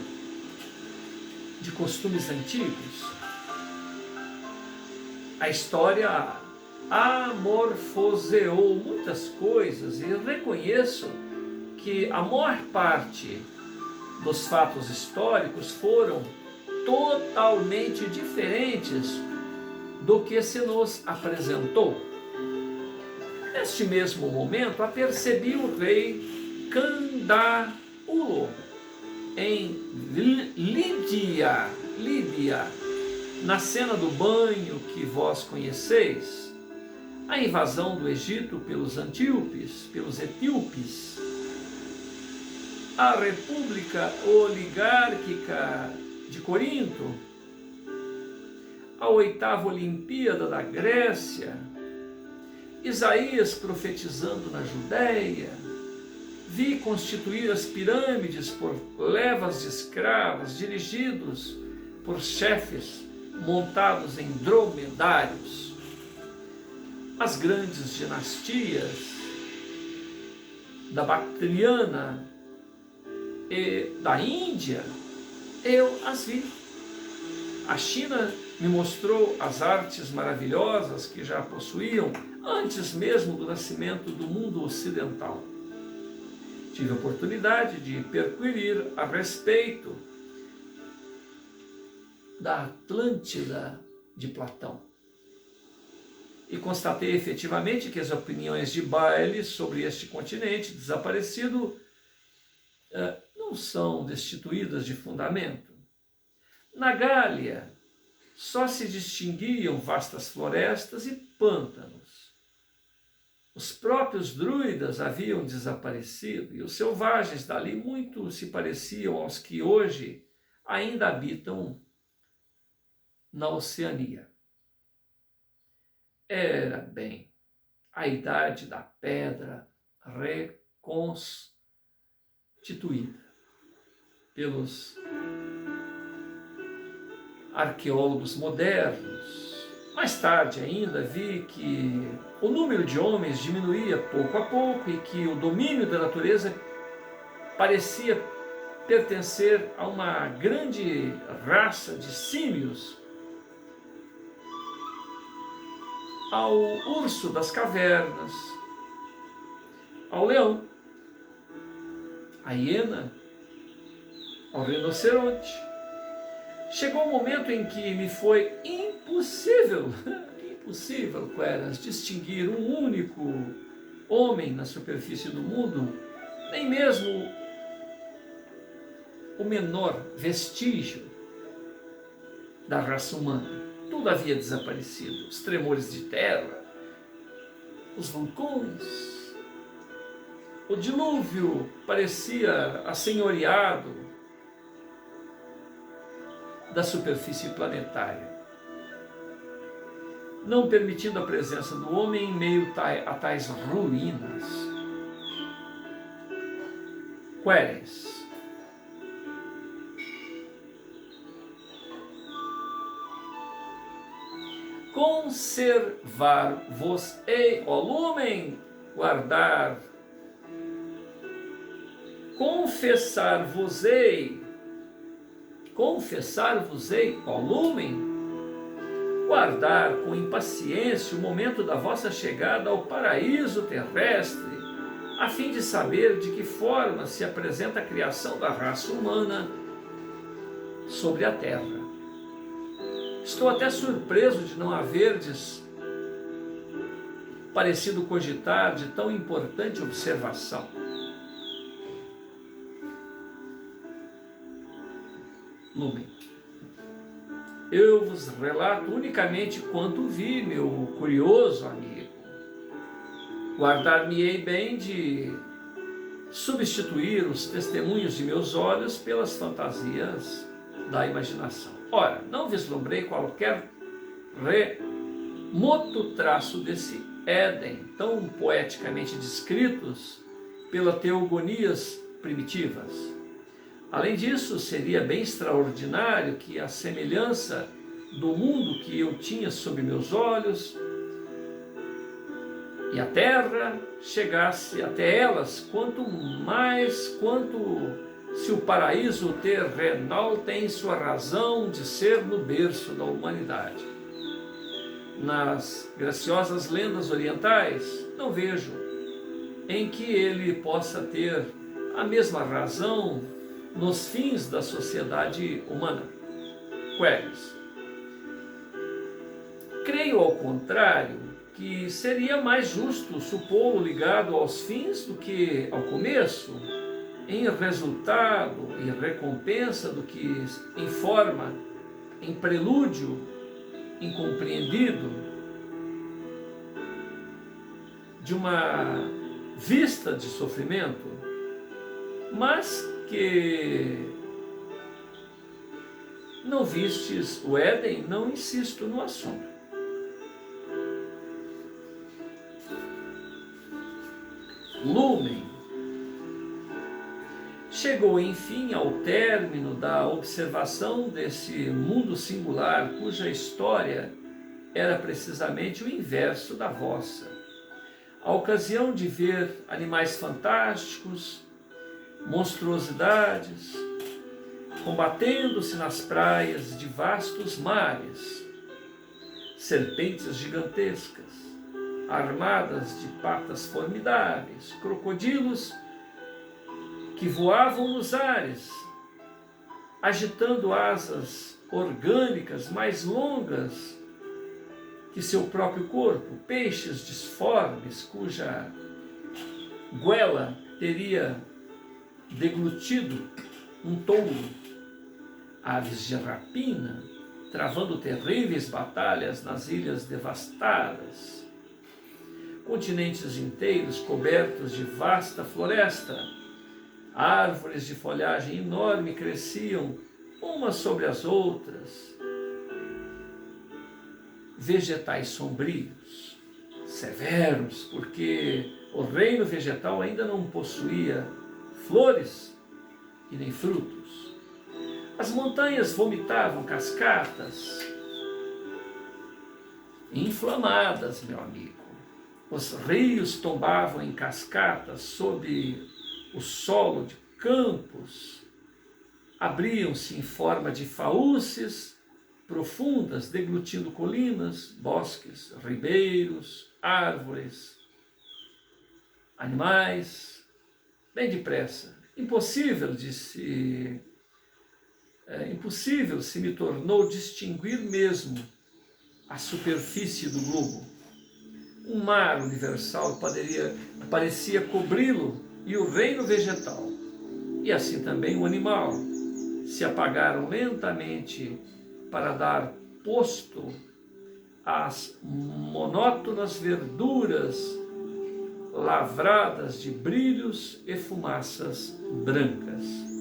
de costumes antigos. A história amorfoseou muitas coisas e reconheço que a maior parte dos fatos históricos foram totalmente diferentes do que se nos apresentou. Neste mesmo momento, apercebi o rei Candaulo, em Lídia, na cena do banho que vós conheceis, a invasão do Egito pelos etíopes, a República Oligárquica de Corinto, a 8ª Olimpíada da Grécia, Isaías profetizando na Judéia, vi constituir as pirâmides por levas de escravos dirigidos por chefes montados em dromedários, as grandes dinastias da Bactriana e da Índia, eu as vi. A China me mostrou as artes maravilhosas que já possuíam antes mesmo do nascimento do mundo ocidental. Tive a oportunidade de perquirir a respeito da Atlântida de Platão e constatei efetivamente que as opiniões de Bayle sobre este continente desaparecido não são destituídas de fundamento. Na Gália só se distinguiam vastas florestas e pântanos. Os próprios druidas haviam desaparecido e os selvagens dali muito se pareciam aos que hoje ainda habitam na Oceania. Era, bem, a idade da pedra reconstituída pelos arqueólogos modernos. Mais tarde ainda vi que o número de homens diminuía pouco a pouco e que o domínio da natureza parecia pertencer a uma grande raça de símios, ao urso das cavernas, ao leão, à hiena, ao rinoceronte. Chegou o momento em que me foi impossível, Queras, distinguir um único homem na superfície do mundo, nem mesmo o menor vestígio da raça humana. Tudo havia desaparecido, os tremores de terra, os vulcões, o dilúvio parecia assenhoreado da superfície planetária, não permitindo a presença do homem em meio a tais ruínas. Queres, conservar-vos-ei, ó lumen, guardar, confessar-vos-ei, ó lumen, guardar com impaciência o momento da vossa chegada ao paraíso terrestre, a fim de saber de que forma se apresenta a criação da raça humana sobre a terra. Estou até surpreso de não haverdes parecido cogitar de tão importante observação. Lumen, eu vos relato unicamente quanto vi, meu curioso amigo. Guardar-me-ei bem de substituir os testemunhos de meus olhos pelas fantasias da imaginação. Ora, não vislumbrei qualquer remoto traço desse Éden, tão poeticamente descritos pelas teogonias primitivas. Além disso, seria bem extraordinário que a semelhança do mundo que eu tinha sob meus olhos e a terra chegasse até elas, quanto se o paraíso terrenal tem sua razão de ser no berço da humanidade. Nas graciosas lendas orientais, não vejo em que ele possa ter a mesma razão nos fins da sociedade humana. Queres, creio ao contrário que que seria mais justo supô-lo ligado aos fins do que ao começo, em resultado e recompensa do que em forma, em prelúdio incompreendido de uma vista de sofrimento, mas que não vistes o Éden, não insisto no assunto. Lumen chegou enfim ao término da observação desse mundo singular, cuja história era precisamente o inverso da vossa. A ocasião de ver animais fantásticos, monstruosidades, combatendo-se nas praias de vastos mares, serpentes gigantescas, armadas de patas formidáveis, crocodilos que voavam nos ares, agitando asas orgânicas mais longas que seu próprio corpo, peixes disformes cuja goela teria deglutido um touro, aves de rapina, travando terríveis batalhas nas ilhas devastadas, continentes inteiros cobertos de vasta floresta, árvores de folhagem enorme cresciam umas sobre as outras, vegetais sombrios, severos, porque o reino vegetal ainda não possuía flores e nem frutos. As montanhas vomitavam cascatas inflamadas, meu amigo. Os rios tombavam em cascatas sob o solo de campos, abriam-se em forma de faúces profundas, deglutindo colinas, bosques, ribeiros, árvores, animais, bem depressa. Impossível se me tornou distinguir mesmo a superfície do globo. Um mar universal parecia cobri-lo, e o reino vegetal, e assim também o animal, se apagaram lentamente para dar posto às monótonas verduras lavradas de brilhos e fumaças brancas.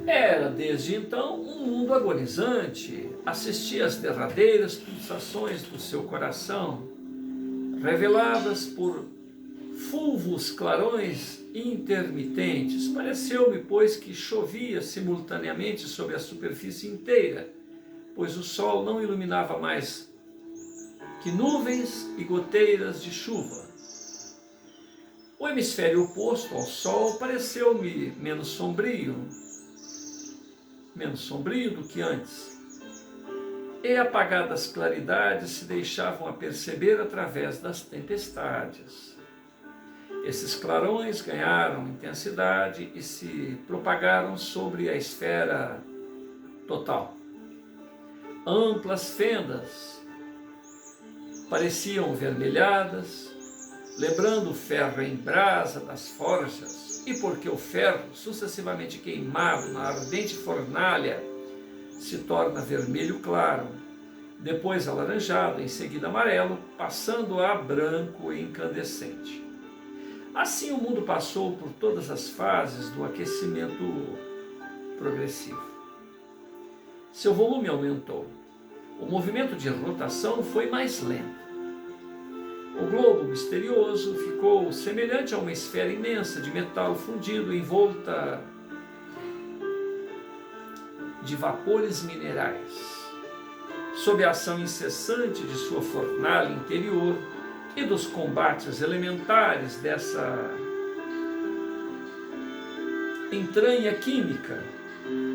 Era, desde então, um mundo agonizante, assistia às derradeiras pulsações do seu coração, reveladas por fulvos clarões intermitentes. Pareceu-me, pois, que chovia simultaneamente sobre a superfície inteira, pois o sol não iluminava mais que nuvens e goteiras de chuva. O hemisfério oposto ao sol pareceu-me menos sombrio do que antes, e apagadas claridades se deixavam aperceber através das tempestades. Esses clarões ganharam intensidade e se propagaram sobre a esfera total. Amplas fendas pareciam vermelhadas, lembrando o ferro em brasa das forjas, e porque o ferro, sucessivamente queimado na ardente fornalha, se torna vermelho claro, depois alaranjado, em seguida amarelo, passando a branco e incandescente. Assim o mundo passou por todas as fases do aquecimento progressivo. Seu volume aumentou. O movimento de rotação foi mais lento. O globo misterioso ficou semelhante a uma esfera imensa de metal fundido envolta de vapores minerais. Sob a ação incessante de sua fornalha interior e dos combates elementares dessa entranha química,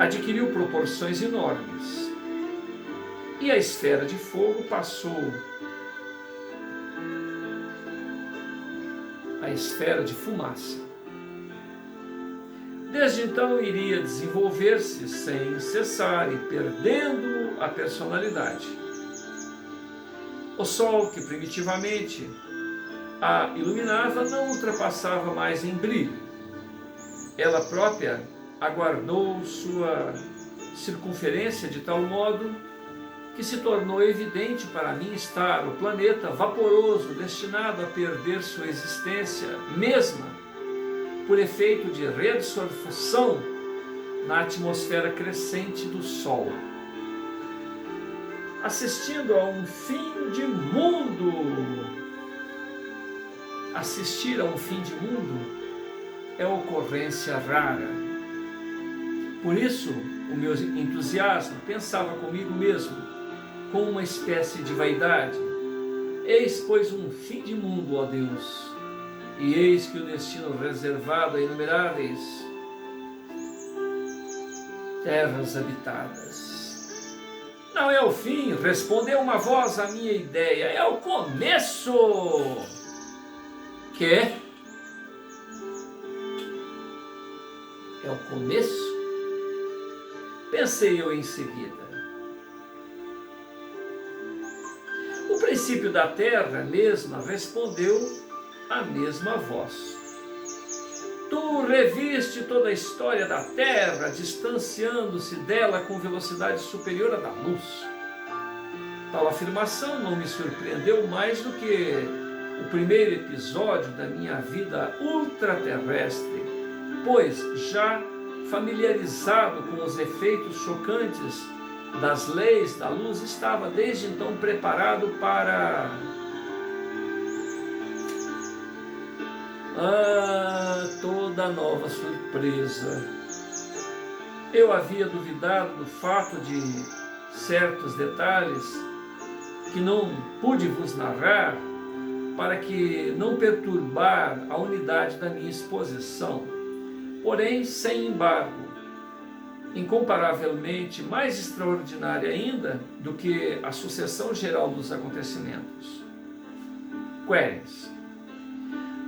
adquiriu proporções enormes. e a esfera de fogo passou a esfera de fumaça. Desde então iria desenvolver-se sem cessar e perdendo a personalidade. O sol, que primitivamente a iluminava, não ultrapassava mais em brilho. Ela própria aguardou sua circunferência de tal modo que se tornou evidente para mim estar o planeta vaporoso destinado a perder sua existência mesma por efeito de reabsorção na atmosfera crescente do Sol. Assistindo a um fim de mundo. Assistir a um fim de mundo é ocorrência rara. Por isso, o meu entusiasmo pensava comigo mesmo, com uma espécie de vaidade: eis, pois, um fim de mundo, ó Deus, e eis que o destino reservado a inumeráveis terras habitadas. Não é o fim, respondeu uma voz à minha ideia, é o começo. Que é o começo? Pensei eu em seguida. O princípio da terra mesma respondeu a mesma voz. Tu reviste toda a história da terra, distanciando-se dela com velocidade superior à da luz. Tal afirmação não me surpreendeu mais do que o primeiro episódio da minha vida ultraterrestre, pois já familiarizado com os efeitos chocantes das leis da luz, estava desde então preparado para toda nova surpresa. Eu havia duvidado do fato de certos detalhes que não pude vos narrar para que não perturbar a unidade da minha exposição. Porém, sem embargo, incomparavelmente mais extraordinária ainda do que a sucessão geral dos acontecimentos. Queres: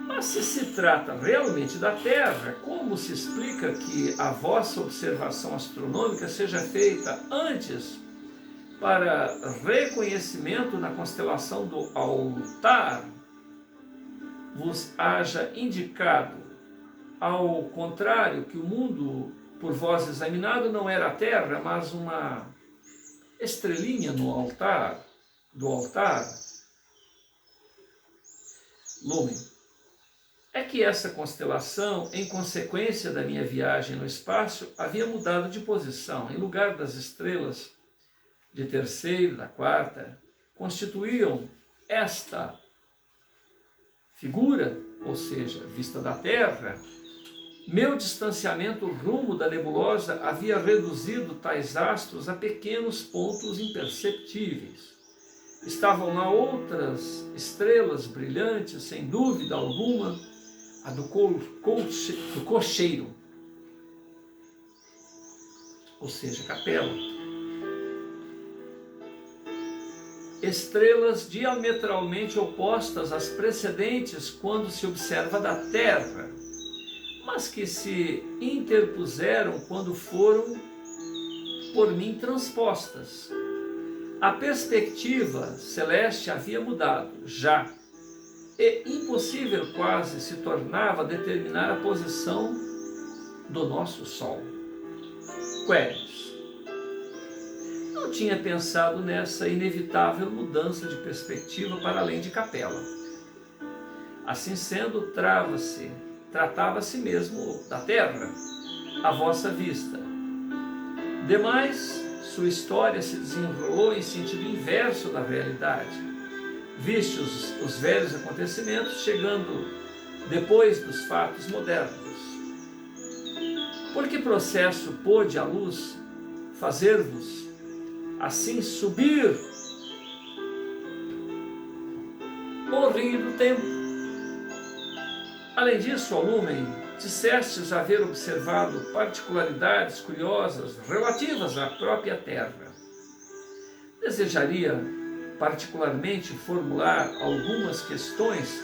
mas se trata realmente da Terra, como se explica que a vossa observação astronômica seja feita antes para reconhecimento na constelação do Altar vos haja indicado, ao contrário, que o mundo por vós examinado não era a Terra, mas uma estrelinha no altar, do altar? Lumen. É que essa constelação, em consequência da minha viagem no espaço, havia mudado de posição. Em lugar das estrelas de terceira, da quarta, constituíam esta figura, ou seja, vista da Terra. Meu distanciamento rumo da nebulosa havia reduzido tais astros a pequenos pontos imperceptíveis. Estavam lá outras estrelas brilhantes, sem dúvida alguma, a do cocheiro, ou seja, capela. Estrelas diametralmente opostas às precedentes quando se observa da Terra, mas que se interpuseram quando foram por mim transpostas. A perspectiva celeste havia mudado, já, e impossível quase se tornava determinar a posição do nosso Sol. Queres: não tinha pensado nessa inevitável mudança de perspectiva para além de capela. Assim sendo, tratava-se mesmo da Terra, à vossa vista. Demais, sua história se desenrolou em sentido inverso da realidade. Viste os velhos acontecimentos chegando depois dos fatos modernos. Por que processo pôde a luz fazer-vos assim subir o rio do tempo? Além disso, ó Lumen, dissestes haver observado particularidades curiosas relativas à própria Terra. Desejaria particularmente formular algumas questões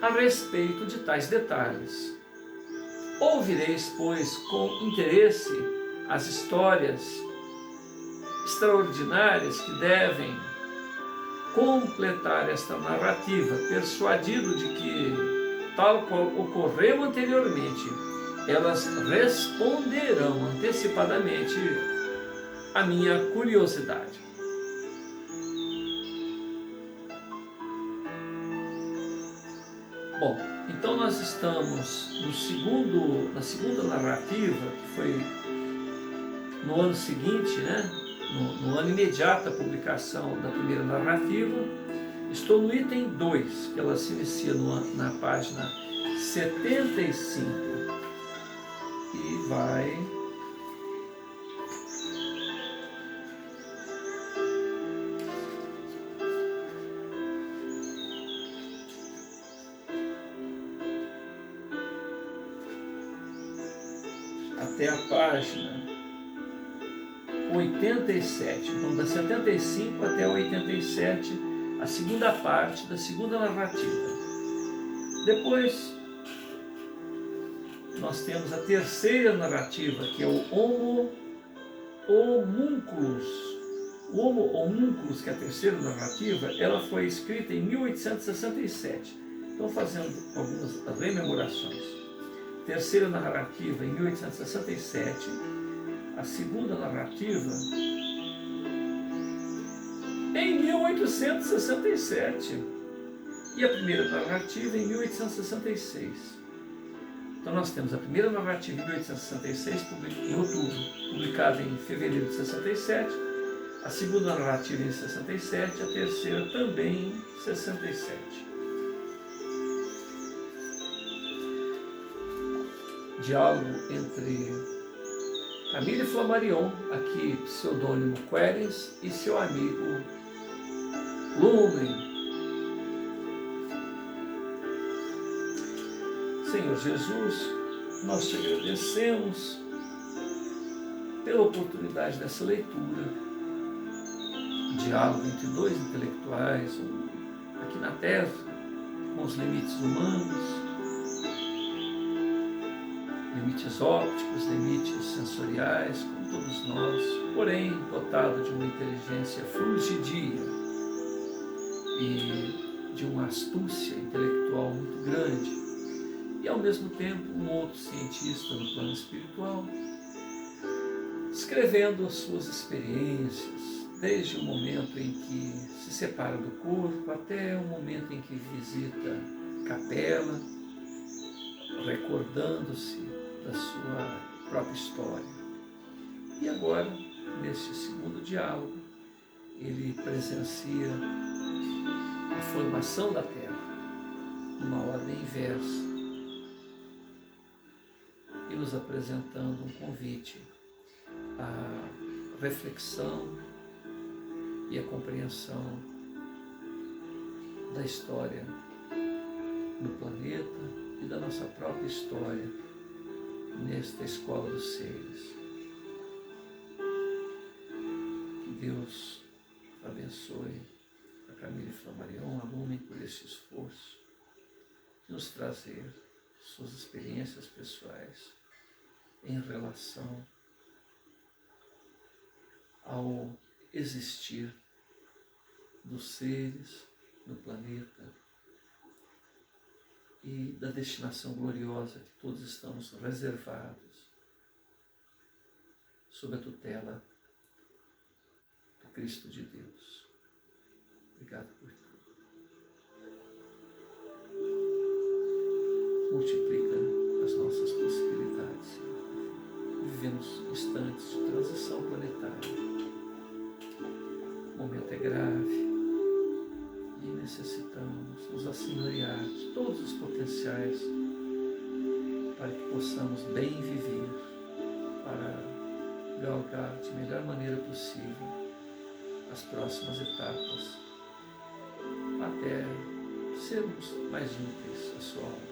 a respeito de tais detalhes. Ouvireis, pois, com interesse as histórias extraordinárias que devem completar esta narrativa, persuadido de que, tal qual ocorreu anteriormente, elas responderão antecipadamente à minha curiosidade. Bom, então nós estamos na segunda narrativa, que foi no ano seguinte, né? No ano imediato à publicação da primeira narrativa. Estou no item 2, que ela se inicia na página 75 e vai até a página 87. Então, da 75 até 87, a segunda parte da segunda narrativa. Depois, nós temos a terceira narrativa, que é o Homo Homunculus. O Homo Homunculus, que é a terceira narrativa, ela foi escrita em 1867. Então, fazendo algumas rememorações. Terceira narrativa em 1867, a segunda narrativa em 1867 e a primeira narrativa em 1866. Então nós temos a primeira narrativa em 1866, em outubro, publicada em fevereiro de 67, a segunda narrativa em 67, a terceira também em 67. Diálogo entre Camille Flammarion, aqui pseudônimo Querens, e seu amigo Lumen. Senhor Jesus, nós te agradecemos pela oportunidade dessa leitura, diálogo entre dois intelectuais, aqui na Terra, com os limites humanos, limites ópticos, limites sensoriais, como todos nós, porém dotado de uma inteligência fulgidia e de uma astúcia intelectual muito grande, e ao mesmo tempo um outro cientista no plano espiritual, escrevendo as suas experiências, desde o momento em que se separa do corpo até o momento em que visita capela, recordando-se da sua própria história. E agora, neste segundo diálogo, ele presencia a formação da Terra, numa ordem inversa, e nos apresentando um convite à reflexão e à compreensão da história do planeta e da nossa própria história nesta escola dos seres. Que Deus abençoe a Camille Flammarion, a Lumen, por esse esforço de nos trazer suas experiências pessoais em relação ao existir dos seres no planeta e da destinação gloriosa que todos estamos reservados sob a tutela do Cristo de Deus. Obrigado por tudo. Multiplica as nossas possibilidades, Senhor. Vivemos instantes de transição planetária. O momento é grave e necessitamos nos assenhorear de todos os potenciais para que possamos bem viver, para galgar de melhor maneira possível as próximas etapas, até sermos mais úteis à sua obra.